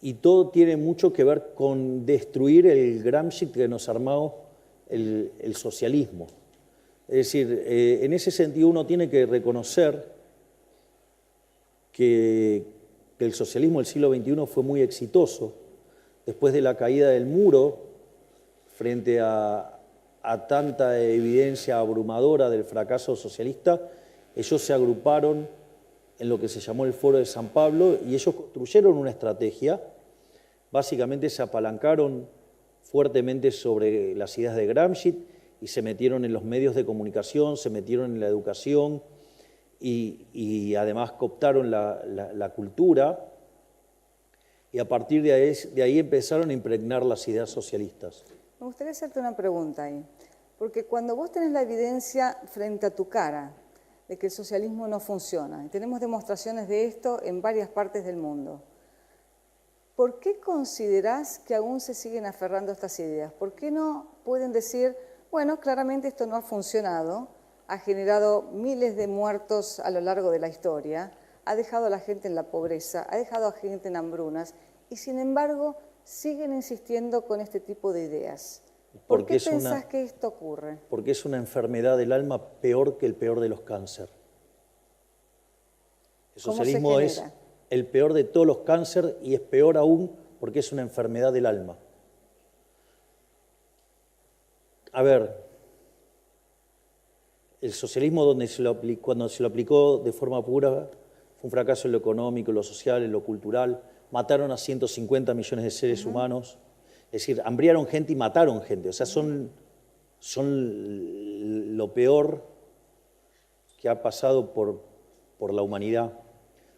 y todo tiene mucho que ver con destruir el Gramsci que nos armó el socialismo. Es decir, en ese sentido uno tiene que reconocer que el socialismo del siglo XXI fue muy exitoso. Después de la caída del muro, frente a tanta evidencia abrumadora del fracaso socialista, ellos se agruparon en lo que se llamó el Foro de San Pablo y ellos construyeron una estrategia. Básicamente se apalancaron fuertemente sobre las ideas de Gramsci y se metieron en los medios de comunicación, se metieron en la educación y además cooptaron la cultura y a partir de ahí empezaron a impregnar las ideas socialistas. Me gustaría hacerte una pregunta ahí, porque cuando vos tenés la evidencia frente a tu cara de que el socialismo no funciona, y tenemos demostraciones de esto en varias partes del mundo, ¿por qué considerás que aún se siguen aferrando a estas ideas? ¿Por qué no pueden decir, bueno, claramente esto no ha funcionado, ha generado miles de muertos a lo largo de la historia, ha dejado a la gente en la pobreza, ha dejado a gente en hambrunas, y sin embargo siguen insistiendo con este tipo de ideas? ¿Por qué pensás que esto ocurre? Porque es una enfermedad del alma peor que el peor de los cánceres. El socialismo es el peor de todos los cánceres y es peor aún porque es una enfermedad del alma. A ver, el socialismo cuando se lo aplicó de forma pura fue un fracaso en lo económico, en lo social, en lo cultural. Mataron a 150 millones de seres humanos. Es decir, hambriaron gente y mataron gente. O sea, son lo peor que ha pasado por la humanidad.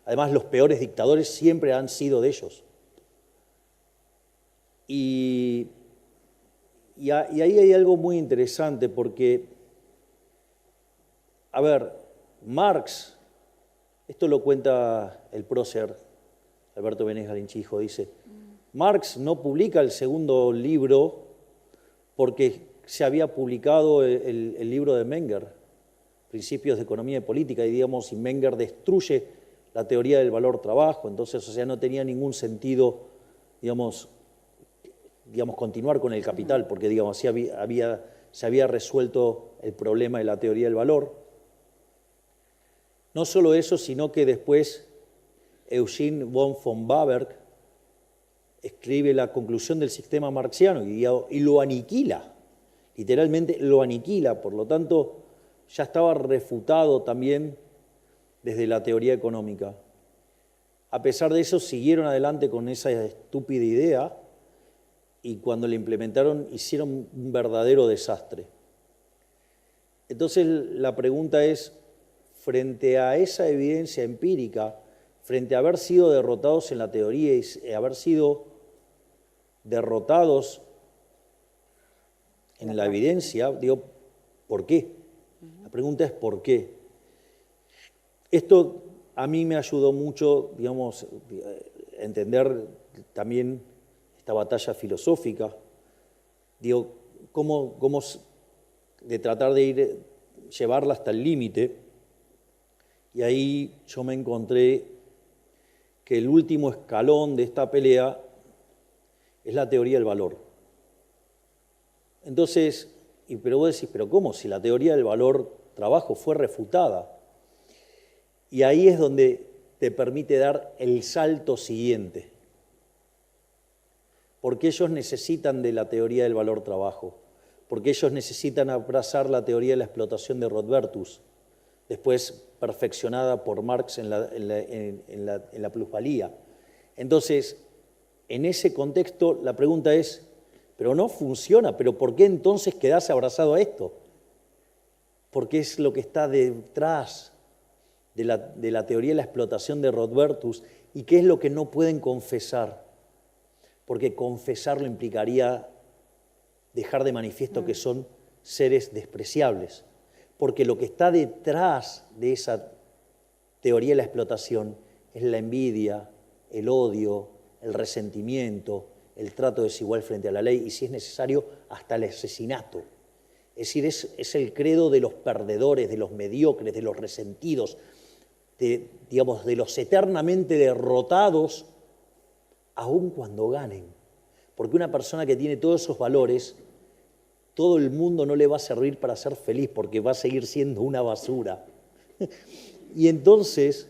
Además, los peores dictadores siempre han sido de ellos. Y ahí hay algo muy interesante porque, a ver, Marx, esto lo cuenta el prócer Alberto Benes Galinchijo, dice, Marx no publica el segundo libro porque se había publicado el libro de Menger, Principios de Economía y Política, y digamos, y Menger destruye la teoría del valor trabajo, entonces, o sea, no tenía ningún sentido, digamos, continuar con el capital, porque, digamos, así se había resuelto el problema de la teoría del valor. No solo eso, sino que después Eugene von Fürstenberg escribe la conclusión del sistema marxiano y lo aniquila, literalmente lo aniquila, por lo tanto ya estaba refutado también desde la teoría económica. A pesar de eso, siguieron adelante con esa estúpida idea y cuando la implementaron hicieron un verdadero desastre. Entonces la pregunta es, frente a esa evidencia empírica, frente a haber sido derrotados en la teoría y haber sido derrotados en la evidencia, digo, ¿por qué? La pregunta es ¿por qué? Esto a mí me ayudó mucho, digamos, a entender también esta batalla filosófica, digo, cómo de tratar de llevarla hasta el límite, y ahí yo me encontré que el último escalón de esta pelea es la teoría del valor. Entonces, pero vos decís, ¿pero cómo? Si la teoría del valor trabajo fue refutada. Y ahí es donde te permite dar el salto siguiente. Porque ellos necesitan de la teoría del valor trabajo. Porque ellos necesitan abrazar la teoría de la explotación de Rothbertus, después perfeccionada por Marx en la plusvalía. Entonces, en ese contexto, la pregunta es, pero no funciona, ¿pero por qué entonces quedás abrazado a esto? Porque es lo que está detrás de la teoría de la explotación de Rothbertus y qué es lo que no pueden confesar. Porque confesarlo implicaría dejar de manifiesto que son seres despreciables. Porque lo que está detrás de esa teoría de la explotación es la envidia, el odio, el resentimiento, el trato desigual frente a la ley y, si es necesario, hasta el asesinato. Es decir, es el credo de los perdedores, de los mediocres, de los resentidos, de los eternamente derrotados, aun cuando ganen. Porque una persona que tiene todos esos valores, todo el mundo no le va a servir para ser feliz porque va a seguir siendo una basura. Y entonces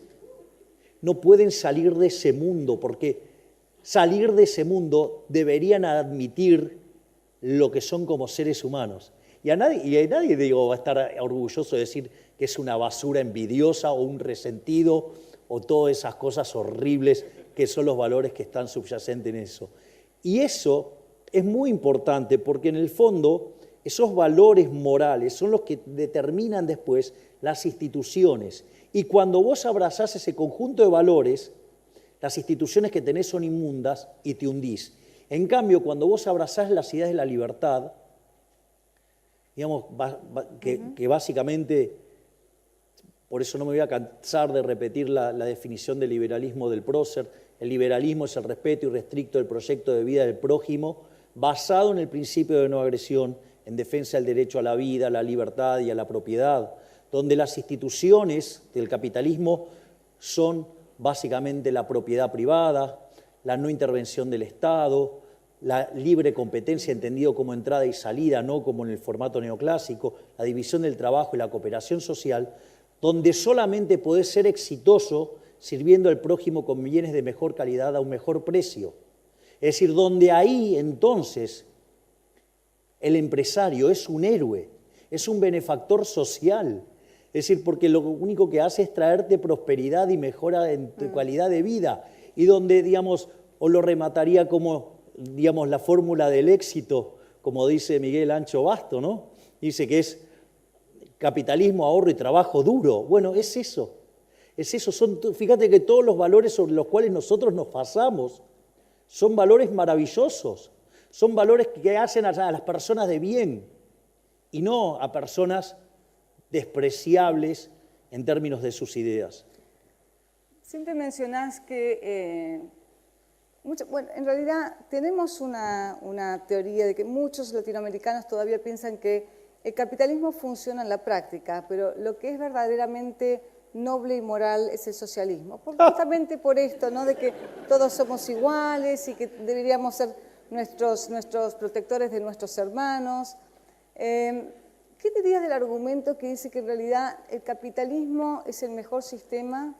no pueden salir de ese mundo, porque salir de ese mundo deberían admitir lo que son como seres humanos. Y a nadie va a estar orgulloso de decir que es una basura envidiosa o un resentido o todas esas cosas horribles que son los valores que están subyacentes en eso. Y eso es muy importante porque en el fondo esos valores morales son los que determinan después las instituciones. Y cuando vos abrazás ese conjunto de valores, las instituciones que tenés son inmundas y te hundís. En cambio, cuando vos abrazás las ideas de la libertad, digamos, que básicamente, por eso no me voy a cansar de repetir la definición del liberalismo del Prócer, el liberalismo es el respeto irrestricto del proyecto de vida del prójimo, basado en el principio de no agresión, en defensa del derecho a la vida, a la libertad y a la propiedad, donde las instituciones del capitalismo son básicamente la propiedad privada, la no intervención del Estado, la libre competencia entendido como entrada y salida, no como en el formato neoclásico, la división del trabajo y la cooperación social, donde solamente podés ser exitoso sirviendo al prójimo con bienes de mejor calidad a un mejor precio. Es decir, donde ahí entonces el empresario es un héroe, es un benefactor social. Es decir, porque lo único que hace es traerte prosperidad y mejora en tu calidad de vida. Y donde, digamos, o lo remataría como, digamos, la fórmula del éxito, como dice Miguel Ancho Basto, ¿no? Dice que es capitalismo, ahorro y trabajo duro. Bueno, es eso. Es eso. Fíjate que todos los valores sobre los cuales nosotros nos basamos son valores maravillosos. Son valores que hacen a las personas de bien y no a personas despreciables en términos de sus ideas. Siempre mencionás que, en realidad tenemos una teoría de que muchos latinoamericanos todavía piensan que el capitalismo funciona en la práctica, pero lo que es verdaderamente noble y moral es el socialismo. Justamente por esto, ¿no? De que todos somos iguales y que deberíamos ser nuestros protectores de nuestros hermanos. ¿Qué dirías del argumento que dice que en realidad el capitalismo es el mejor sistema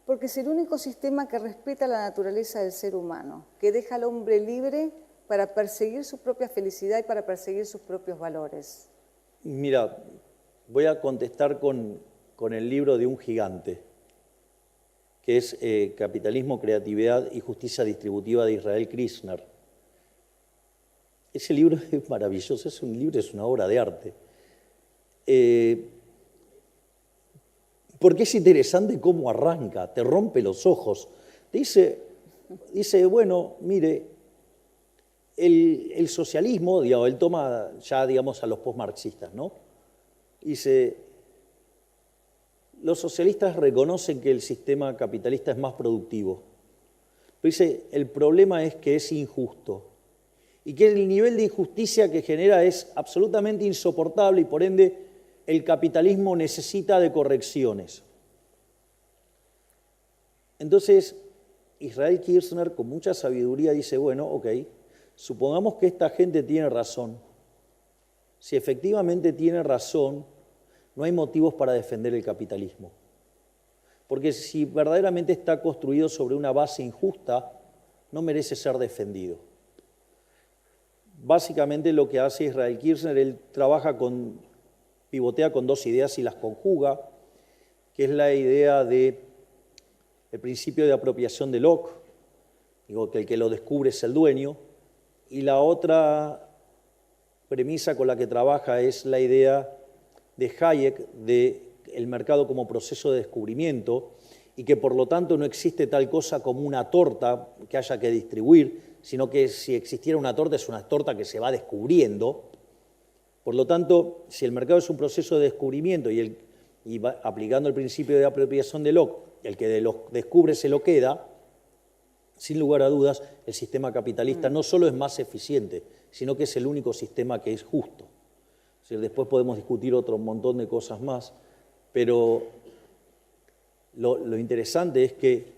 porque es el único sistema que respeta la naturaleza del ser humano, que deja al hombre libre para perseguir su propia felicidad y para perseguir sus propios valores? Mira, voy a contestar con el libro de un gigante, que es Capitalismo, Creatividad y Justicia Distributiva de Israel Kirzner. Ese libro es maravilloso, es un libro, es una obra de arte. Porque es interesante cómo arranca, te rompe los ojos. Te dice, bueno, mire, el socialismo, digamos, él toma ya, digamos, a los postmarxistas, ¿no? Dice, los socialistas reconocen que el sistema capitalista es más productivo. Pero dice, el problema es que es injusto y que el nivel de injusticia que genera es absolutamente insoportable y por ende el capitalismo necesita de correcciones. Entonces, Israel Kirzner con mucha sabiduría dice, bueno, ok, supongamos que esta gente tiene razón. Si efectivamente tiene razón, no hay motivos para defender el capitalismo. Porque si verdaderamente está construido sobre una base injusta, no merece ser defendido. Básicamente lo que hace Israel Kirzner, él pivotea con dos ideas y las conjuga, que es la idea del principio de apropiación de Locke, digo que el que lo descubre es el dueño, y la otra premisa con la que trabaja es la idea de Hayek del mercado como proceso de descubrimiento y que por lo tanto no existe tal cosa como una torta que haya que distribuir, sino que si existiera una torta es una torta que se va descubriendo. Por lo tanto, si el mercado es un proceso de descubrimiento y aplicando el principio de apropiación de Locke, el que lo descubre se lo queda, sin lugar a dudas, el sistema capitalista no solo es más eficiente, sino que es el único sistema que es justo. O sea, después podemos discutir otro montón de cosas más, pero lo interesante es que,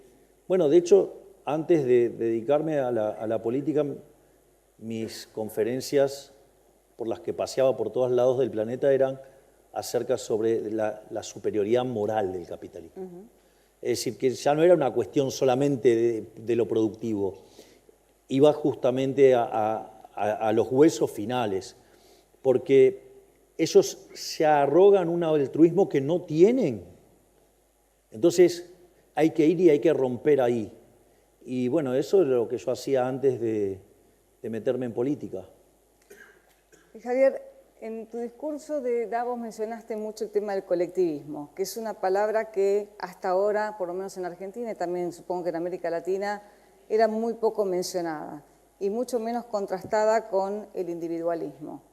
bueno, de hecho, antes de dedicarme a la política, mis conferencias por las que paseaba por todos lados del planeta eran acerca sobre la superioridad moral del capitalismo. Es decir, que ya no era una cuestión solamente de lo productivo, iba justamente a los huesos finales, porque ellos se arrogan un altruismo que no tienen. Entonces hay que ir y hay que romper ahí. Y bueno, eso es lo que yo hacía antes de meterme en política. Javier, en tu discurso de Davos mencionaste mucho el tema del colectivismo, que es una palabra que hasta ahora, por lo menos en Argentina y también supongo que en América Latina, era muy poco mencionada y mucho menos contrastada con el individualismo.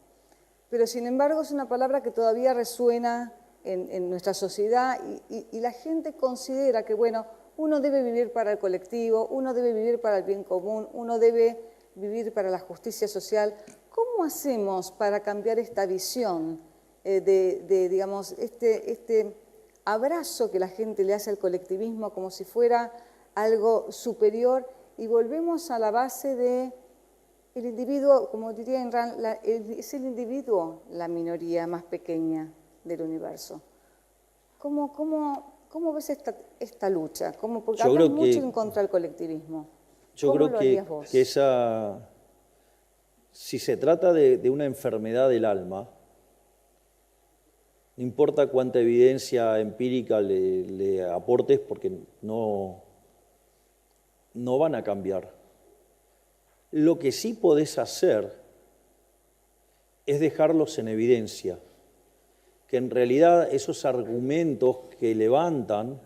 Pero sin embargo es una palabra que todavía resuena en nuestra sociedad y la gente considera que, bueno, uno debe vivir para el colectivo, uno debe vivir para el bien común, uno debe vivir para la justicia social. ¿Cómo hacemos para cambiar esta visión digamos, este abrazo que la gente le hace al colectivismo como si fuera algo superior y volvemos a la base de el individuo, como diría Enran, es el individuo la minoría más pequeña del universo? ¿Cómo ves esta lucha? Porque hablas mucho en contra del colectivismo. Yo creo que esa... Si se trata de una enfermedad del alma, no importa cuánta evidencia empírica le aportes, porque no van a cambiar. Lo que sí podés hacer es dejarlos en evidencia, que en realidad esos argumentos que levantan,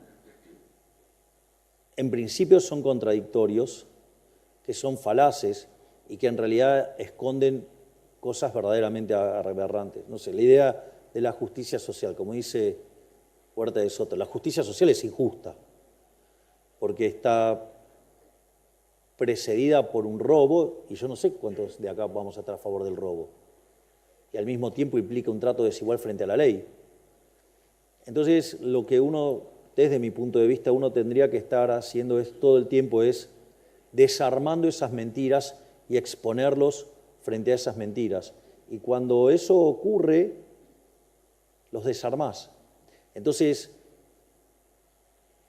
en principio son contradictorios, que son falaces, y que en realidad esconden cosas verdaderamente aberrantes. No sé, la idea de la justicia social, como dice Huerta de Soto, la justicia social es injusta, porque está precedida por un robo, y yo no sé cuántos de acá vamos a estar a favor del robo, y al mismo tiempo implica un trato desigual frente a la ley. Entonces, lo que uno, desde mi punto de vista, uno tendría que estar haciendo todo el tiempo es desarmando esas mentiras y exponerlos frente a esas mentiras. Y cuando eso ocurre, los desarmás. Entonces,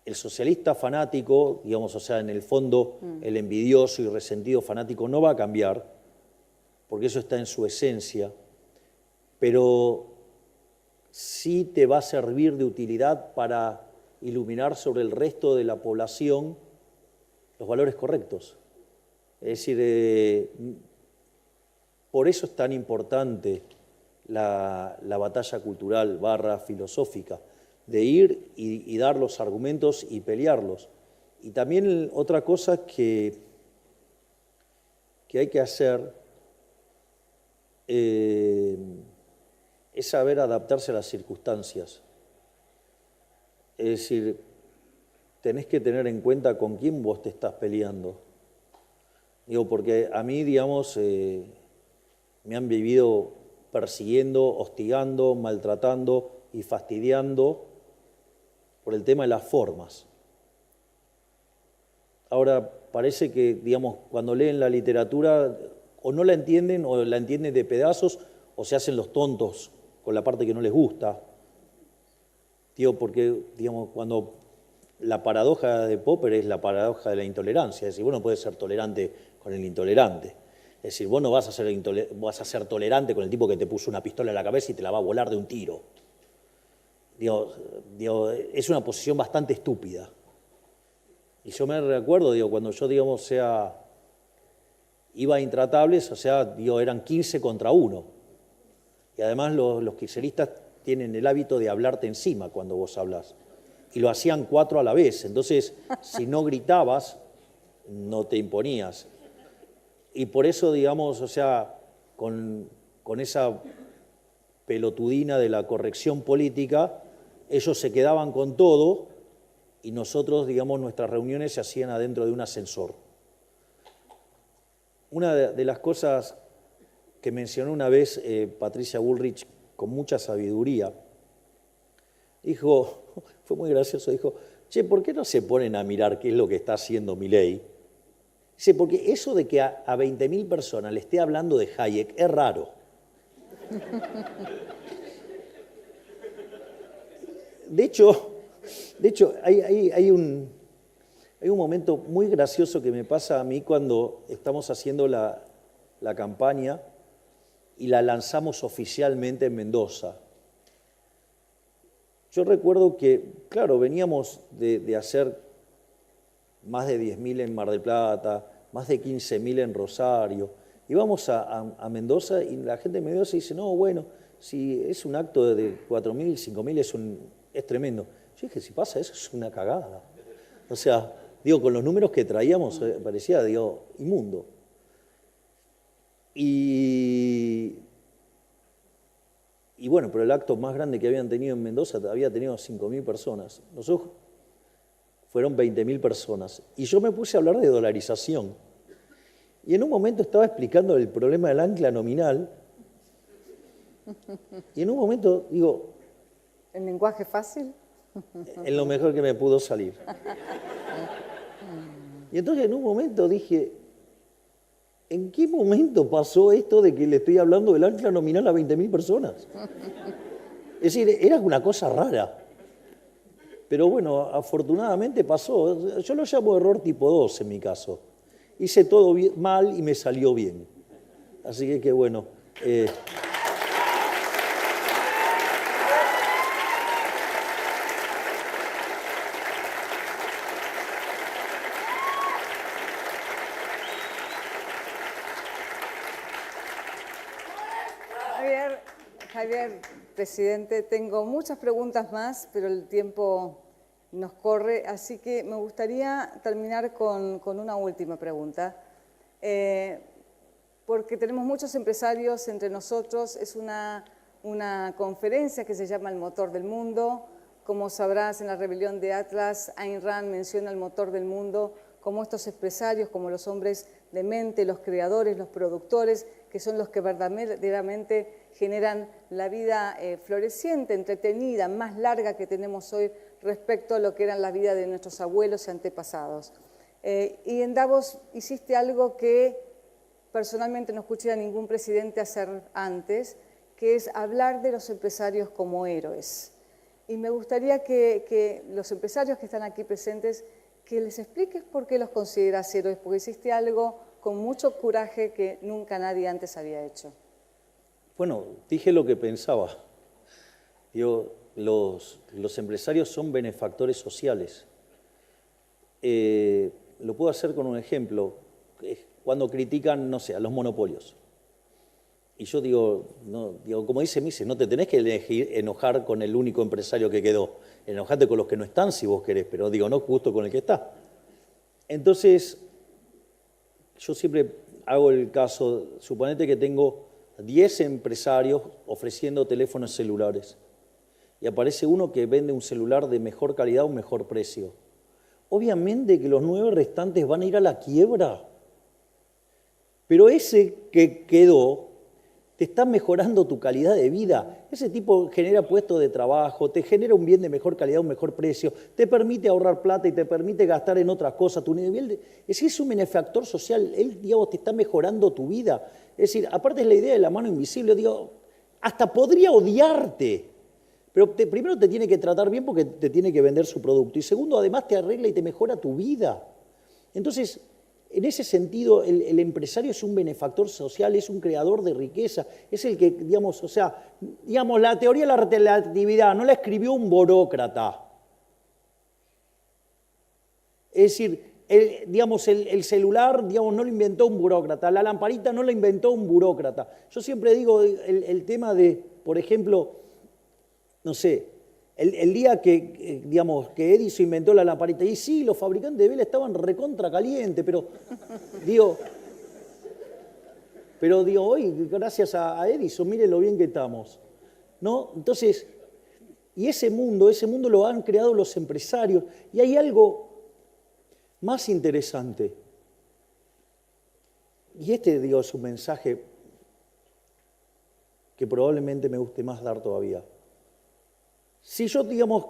el socialista fanático, digamos, o sea, en el fondo, el envidioso y resentido fanático no va a cambiar, porque eso está en su esencia, pero sí te va a servir de utilidad para iluminar sobre el resto de la población los valores correctos. Es decir, por eso es tan importante la batalla cultural / filosófica, de ir y dar los argumentos y pelearlos. Y también otra cosa que hay que hacer es saber adaptarse a las circunstancias. Es decir, tenés que tener en cuenta con quién vos te estás peleando. Digo, porque a mí, digamos, me han vivido persiguiendo, hostigando, maltratando y fastidiando por el tema de las formas. Ahora, parece que, digamos, cuando leen la literatura o no la entienden o la entienden de pedazos o se hacen los tontos con la parte que no les gusta. Digo, porque, digamos, cuando la paradoja de Popper es la paradoja de la intolerancia, es decir, vos no podés ser tolerante con el intolerante. Es decir, vos no vas a ser tolerante con el tipo que te puso una pistola en la cabeza y te la va a volar de un tiro. Digo, es una posición bastante estúpida. Y yo me recuerdo, cuando yo, digamos, iba a Intratables, eran 15 contra 1. Y además los kirchneristas tienen el hábito de hablarte encima cuando vos hablas. Y lo hacían 4 a la vez. Entonces, si no gritabas, no te imponías. Y por eso, digamos, con esa pelotudina de la corrección política, ellos se quedaban con todo y nosotros, digamos, nuestras reuniones se hacían adentro de un ascensor. Una de las cosas que mencionó una vez Patricia Bullrich con mucha sabiduría, dijo, fue muy gracioso, dijo, che, ¿por qué no se ponen a mirar qué es lo que está haciendo Milei? Dice, porque eso de que a 20.000 personas le esté hablando de Hayek es raro. De hecho hay un momento muy gracioso que me pasa a mí cuando estamos haciendo la campaña y la lanzamos oficialmente en Mendoza. Yo recuerdo que, claro, veníamos de hacer más de 10.000 en Mar del Plata, más de 15.000 en Rosario. Íbamos a Mendoza y la gente de Mendoza dice, no, bueno, si es un acto de 4.000, 5.000 es tremendo. Yo dije, si pasa eso es una cagada. O sea, con los números que traíamos parecía, inmundo. Y bueno, pero el acto más grande que habían tenido en Mendoza había tenido 5.000 personas. Nosotros fueron 20.000 personas. Y yo me puse a hablar de dolarización. Y en un momento estaba explicando el problema del ancla nominal. Y en un momento digo... ¿En lenguaje fácil? En lo mejor que me pudo salir. Y entonces en un momento dije, ¿en qué momento pasó esto de que le estoy hablando del ancla nominal a 20.000 personas? Es decir, era una cosa rara. Pero bueno, afortunadamente pasó. Yo lo llamo error tipo 2 en mi caso. Hice todo mal y me salió bien. Así que bueno. Javier, presidente, tengo muchas preguntas más, pero el tiempo nos corre, así que me gustaría terminar con una última pregunta. Porque tenemos muchos empresarios entre nosotros, es una conferencia que se llama El Motor del Mundo. Como sabrás, en la rebelión de Atlas, Ayn Rand menciona el motor del mundo como estos empresarios, como los hombres de mente, los creadores, los productores, que son los que verdaderamente generan la vida floreciente, entretenida, más larga que tenemos hoy respecto a lo que eran la vida de nuestros abuelos y antepasados. Y en Davos hiciste algo que personalmente no escuché a ningún presidente hacer antes, que es hablar de los empresarios como héroes. Y me gustaría que los empresarios que están aquí presentes, que les expliques por qué los consideras héroes, porque hiciste algo con mucho coraje que nunca nadie antes había hecho. Bueno, dije lo que pensaba. Los empresarios son benefactores sociales. Lo puedo hacer con un ejemplo. Cuando critican, no sé, a los monopolios. Y yo digo, como dice Mises, no te tenés que enojar con el único empresario que quedó. Enojate con los que no están si vos querés, pero digo, no justo con el que está. Entonces, yo siempre hago el caso, suponete que tengo 10 empresarios ofreciendo teléfonos celulares y aparece uno que vende un celular de mejor calidad a un mejor precio. Obviamente que los 9 restantes van a ir a la quiebra, pero ese que quedó te está mejorando tu calidad de vida. Ese tipo genera puestos de trabajo, te genera un bien de mejor calidad, un mejor precio, te permite ahorrar plata y te permite gastar en otras cosas. Tu nivel es un benefactor social, él, digamos, te está mejorando tu vida. Es decir, aparte es la idea de la mano invisible, digo, hasta podría odiarte, pero primero te tiene que tratar bien porque te tiene que vender su producto y segundo, además te arregla y te mejora tu vida. Entonces, en ese sentido, el empresario es un benefactor social, es un creador de riqueza, es el que, digamos, la teoría de la relatividad no la escribió un burócrata. Es decir, el celular, digamos, no lo inventó un burócrata, la lamparita no la inventó un burócrata. Yo siempre digo el tema de, por ejemplo, no sé, el día que Edison inventó la lamparita, y sí, los fabricantes de vela estaban recontra calientes, pero hoy, gracias a Edison, miren lo bien que estamos, ¿no? Entonces, y ese mundo lo han creado los empresarios, y hay algo más interesante, y es un mensaje que probablemente me guste más dar todavía. Si yo,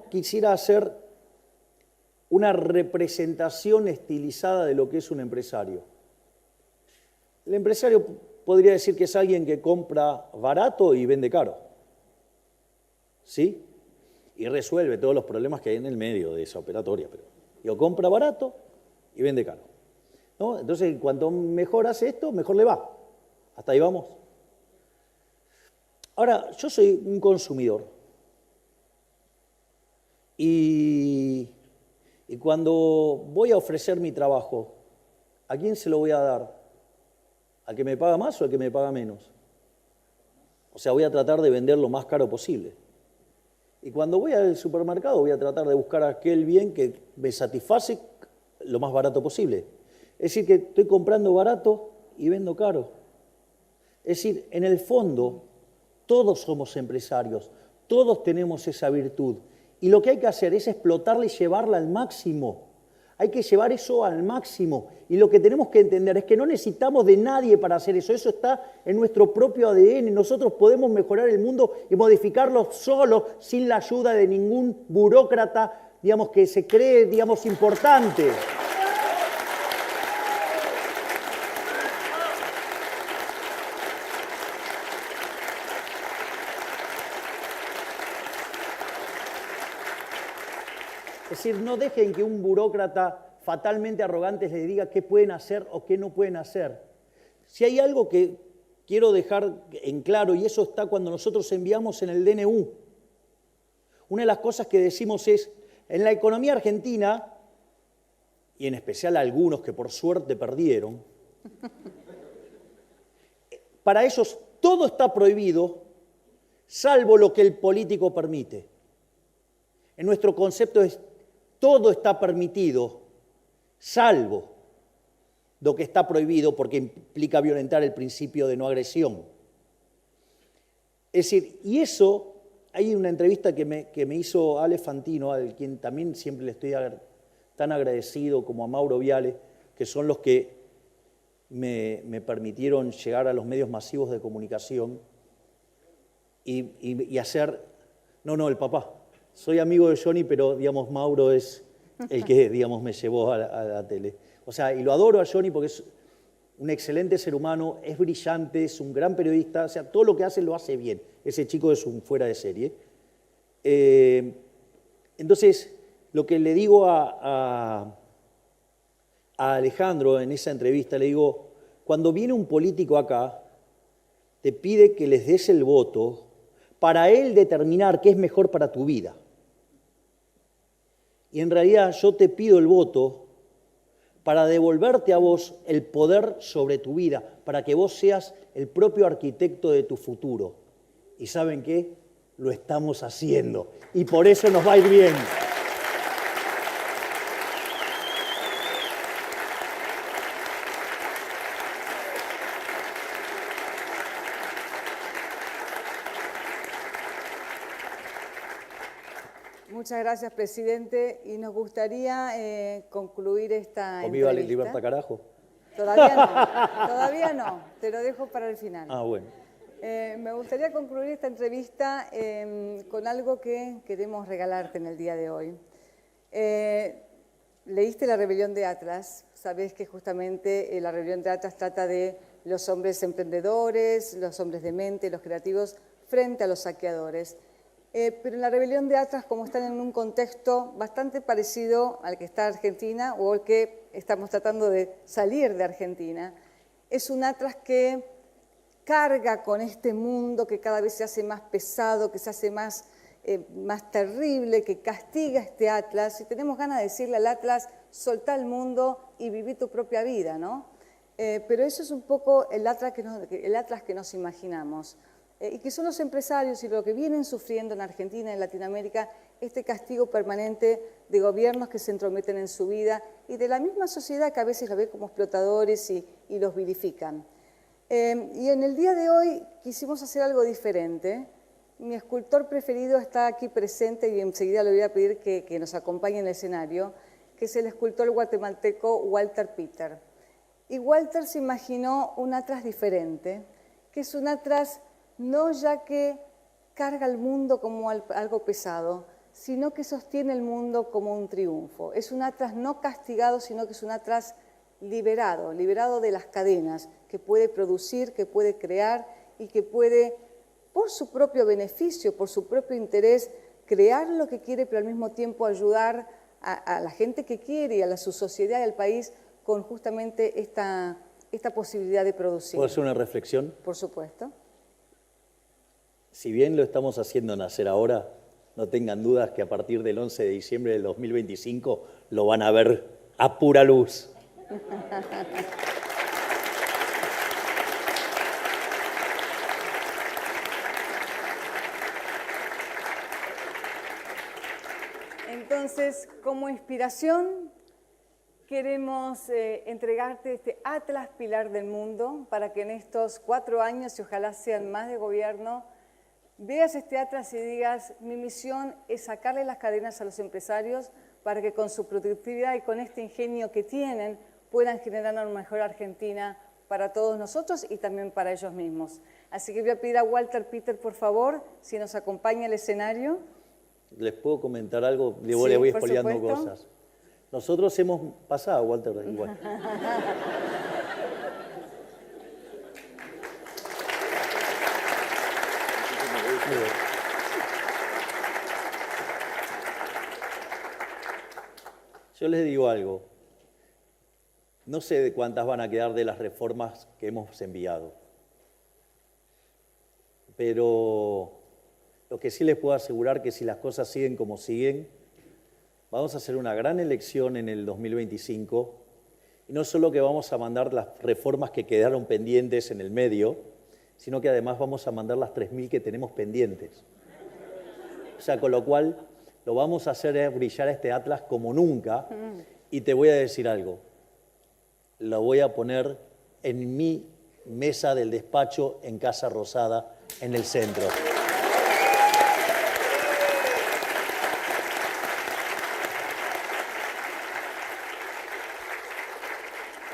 quisiera hacer una representación estilizada de lo que es un empresario, el empresario podría decir que es alguien que compra barato y vende caro, ¿sí? Y resuelve todos los problemas que hay en el medio de esa operatoria. Pero compra barato y vende caro, ¿no? Entonces, cuanto mejor hace esto, mejor le va. ¿Hasta ahí vamos? Ahora, yo soy un consumidor. Y cuando voy a ofrecer mi trabajo, ¿a quién se lo voy a dar? ¿Al que me paga más o al que me paga menos? O sea, voy a tratar de vender lo más caro posible. Y cuando voy al supermercado voy a tratar de buscar aquel bien que me satisface lo más barato posible. Es decir, que estoy comprando barato y vendo caro. Es decir, en el fondo, todos somos empresarios, todos tenemos esa virtud. Y lo que hay que hacer es explotarla y llevarla al máximo. Hay que llevar eso al máximo. Y lo que tenemos que entender es que no necesitamos de nadie para hacer eso. Eso está en nuestro propio ADN. Nosotros podemos mejorar el mundo y modificarlo solos, sin la ayuda de ningún burócrata, que se cree, importante. Es decir, no dejen que un burócrata fatalmente arrogante les diga qué pueden hacer o qué no pueden hacer. Si hay algo que quiero dejar en claro, y eso está cuando nosotros enviamos en el DNU, una de las cosas que decimos es, en la economía argentina, y en especial algunos que por suerte perdieron, para ellos todo está prohibido, salvo lo que el político permite. En nuestro concepto es todo está permitido, salvo lo que está prohibido porque implica violentar el principio de no agresión. Es decir, y eso, hay una entrevista que me hizo Ale Fantino, al quien también siempre le estoy tan agradecido, como a Mauro Viale, que son los que me permitieron llegar a los medios masivos de comunicación y hacer... No, el papá. Soy amigo de Johnny, pero, Mauro es el que, me llevó a la tele. O sea, y lo adoro a Johnny porque es un excelente ser humano, es brillante, es un gran periodista, o sea, todo lo que hace lo hace bien. Ese chico es un fuera de serie. Entonces, lo que le digo a Alejandro en esa entrevista, le digo, cuando viene un político acá, te pide que les des el voto para él determinar qué es mejor para tu vida. Y en realidad yo te pido el voto para devolverte a vos el poder sobre tu vida, para que vos seas el propio arquitecto de tu futuro. ¿Y saben qué? Lo estamos haciendo. Y por eso nos va a ir bien. Muchas gracias, presidente. Y nos gustaría concluir esta ¿Conmigo entrevista. libertad carajo? Todavía no. Te lo dejo para el final. Ah, bueno. Me gustaría concluir esta entrevista con algo que queremos regalarte en el día de hoy. Leíste La Rebelión de Atlas. Sabés que justamente La Rebelión de Atlas trata de los hombres emprendedores, los hombres de mente, los creativos, frente a los saqueadores. Pero en La Rebelión de Atlas, como están en un contexto bastante parecido al que está Argentina o al que estamos tratando de salir de Argentina, es un Atlas que carga con este mundo que cada vez se hace más pesado, que se hace más terrible, que castiga este Atlas. Y tenemos ganas de decirle al Atlas, soltá el mundo y viví tu propia vida, ¿no? Pero eso es un poco el Atlas que nos imaginamos. Y que son los empresarios y lo que vienen sufriendo en Argentina y en Latinoamérica, este castigo permanente de gobiernos que se entrometen en su vida y de la misma sociedad que a veces los ve como explotadores y los vilifican. Y en el día de hoy quisimos hacer algo diferente. Mi escultor preferido está aquí presente y enseguida le voy a pedir que nos acompañe en el escenario, que es el escultor guatemalteco Walter Peter. Y Walter se imaginó un Atlas diferente, que es un Atlas no ya que carga el mundo como algo pesado, sino que sostiene el mundo como un triunfo. Es un Atlas no castigado, sino que es un Atlas liberado, liberado de las cadenas, que puede producir, que puede crear y que puede, por su propio beneficio, por su propio interés, crear lo que quiere, pero al mismo tiempo ayudar a la gente que quiere y a su sociedad y al país con justamente esta posibilidad de producir. ¿Puedo hacer una reflexión? Por supuesto. Si bien lo estamos haciendo nacer ahora, no tengan dudas que a partir del 11 de diciembre del 2025 lo van a ver a pura luz. Entonces, como inspiración, queremos entregarte este Atlas Pilar del Mundo para que en estos 4 años, y ojalá sean más de gobierno, veas este Atlas y digas, mi misión es sacarle las cadenas a los empresarios para que con su productividad y con este ingenio que tienen puedan generar una mejor Argentina para todos nosotros y también para ellos mismos. Así que voy a pedir a Walter Peter, por favor, si nos acompaña al escenario. ¿Les puedo comentar algo? Le Sí, voy por expoliando supuesto. cosas. Nosotros hemos pasado, Walter, igual. Yo les digo algo. No sé de cuántas van a quedar de las reformas que hemos enviado. Pero lo que sí les puedo asegurar que si las cosas siguen como siguen, vamos a hacer una gran elección en el 2025 y no solo que vamos a mandar las reformas que quedaron pendientes en el medio, sino que además vamos a mandar las 3.000 que tenemos pendientes. O sea, con lo cual lo vamos a hacer brillar este Atlas como nunca y te voy a decir algo, lo voy a poner en mi mesa del despacho en Casa Rosada, en el centro.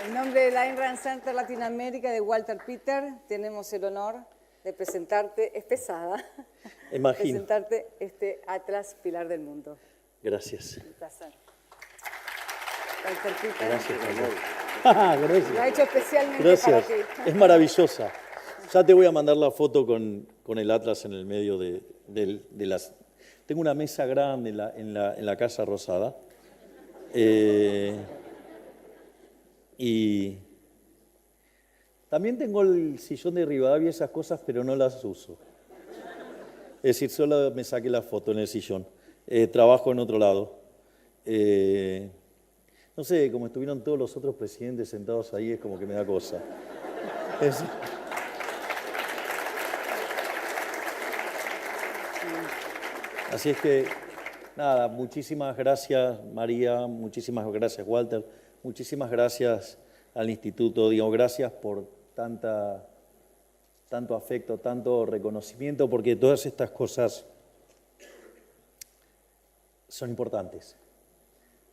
En nombre del Ayn Rand Center Latinoamérica de Walter Peter, tenemos el honor de presentarte, es pesada, Imagino. presentarte este Atlas Pilar del Mundo. Gracias. Un placer. Walter Peter. Gracias, amor. Gracias. Lo ha hecho especialmente Gracias. para ti. Es maravillosa. Ya te voy a mandar la foto con el Atlas en el medio de las... Tengo una mesa grande en la Casa Rosada. Y también tengo el sillón de Rivadavia y esas cosas, pero no las uso. Es decir, solo me saqué la foto en el sillón. Trabajo en otro lado. No sé, como estuvieron todos los otros presidentes sentados ahí, es como que me da cosa. Así es que, nada, muchísimas gracias María, muchísimas gracias Walter, muchísimas gracias al Instituto, digo, gracias por tanto afecto, tanto reconocimiento, porque todas estas cosas son importantes.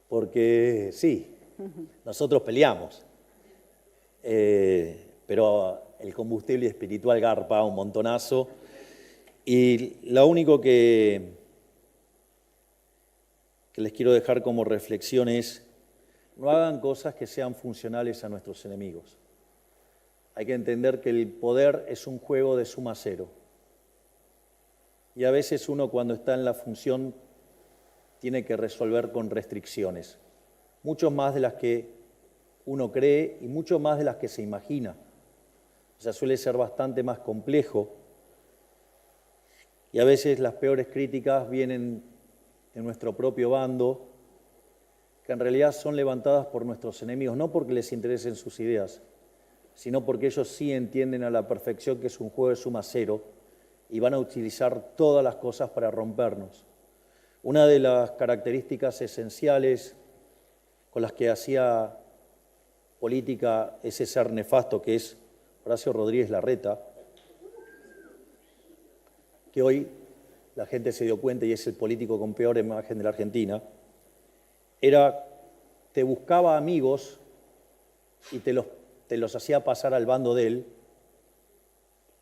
Porque sí, nosotros peleamos, pero el combustible espiritual garpa un montonazo, y lo único que les quiero dejar como reflexión es: no hagan cosas que sean funcionales a nuestros enemigos. Hay que entender que el poder es un juego de suma cero. Y a veces uno, cuando está en la función, tiene que resolver con restricciones, mucho más de las que uno cree y mucho más de las que se imagina. O sea, suele ser bastante más complejo. Y a veces las peores críticas vienen de nuestro propio bando, que en realidad son levantadas por nuestros enemigos, no porque les interesen sus ideas, sino porque ellos sí entienden a la perfección que es un juego de suma cero y van a utilizar todas las cosas para rompernos. Una de las características esenciales con las que hacía política ese ser nefasto que es Horacio Rodríguez Larreta, que hoy la gente se dio cuenta y es el político con peor imagen de la Argentina, era, te buscaba amigos y te los hacía pasar al bando de él,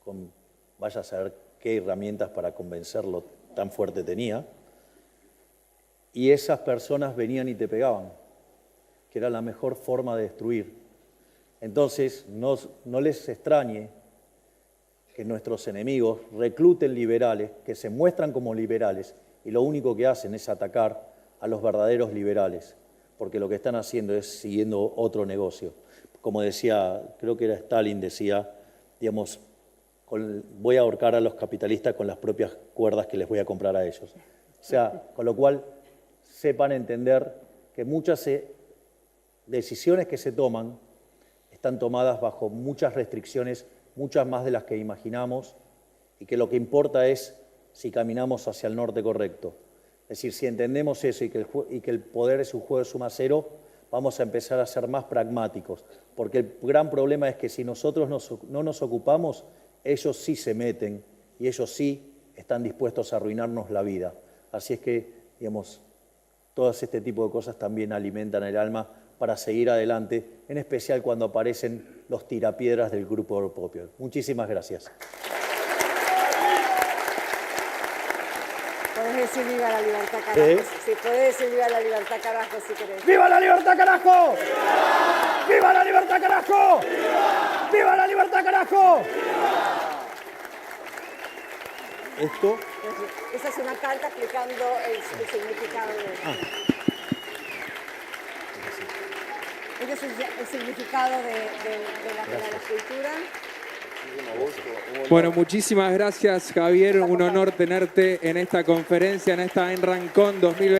con vaya a saber qué herramientas para convencerlo tan fuerte tenía, y esas personas venían y te pegaban, que era la mejor forma de destruir. Entonces, no les extrañe que nuestros enemigos recluten liberales, que se muestran como liberales, y lo único que hacen es atacar a los verdaderos liberales, porque lo que están haciendo es siguiendo otro negocio. Como decía, creo que era Stalin, decía, digamos, voy a ahorcar a los capitalistas con las propias cuerdas que les voy a comprar a ellos. O sea, con lo cual sepan entender que muchas decisiones que se toman están tomadas bajo muchas restricciones, muchas más de las que imaginamos, y que lo que importa es si caminamos hacia el norte correcto. Es decir, si entendemos eso y que el poder es un juego de suma cero, vamos a empezar a ser más pragmáticos, porque el gran problema es que si nosotros no nos ocupamos, ellos sí se meten y ellos sí están dispuestos a arruinarnos la vida. Así es que, digamos, todo este tipo de cosas también alimentan el alma para seguir adelante, en especial cuando aparecen los tirapiedras del Grupo Propio. Muchísimas gracias. Puedes decir viva la libertad, carajo. Sí, puedes decir viva la libertad, carajo, si querés. ¡Viva la libertad, carajo! ¡Viva! ¡Viva la libertad, carajo! ¡Viva! ¡Viva la libertad, carajo! Esto... Esa es una carta explicando el significado de... Este es el significado de la escultura. Bueno, muchísimas gracias, Javier. Un honor tenerte en esta conferencia, en esta Enrancón 2020.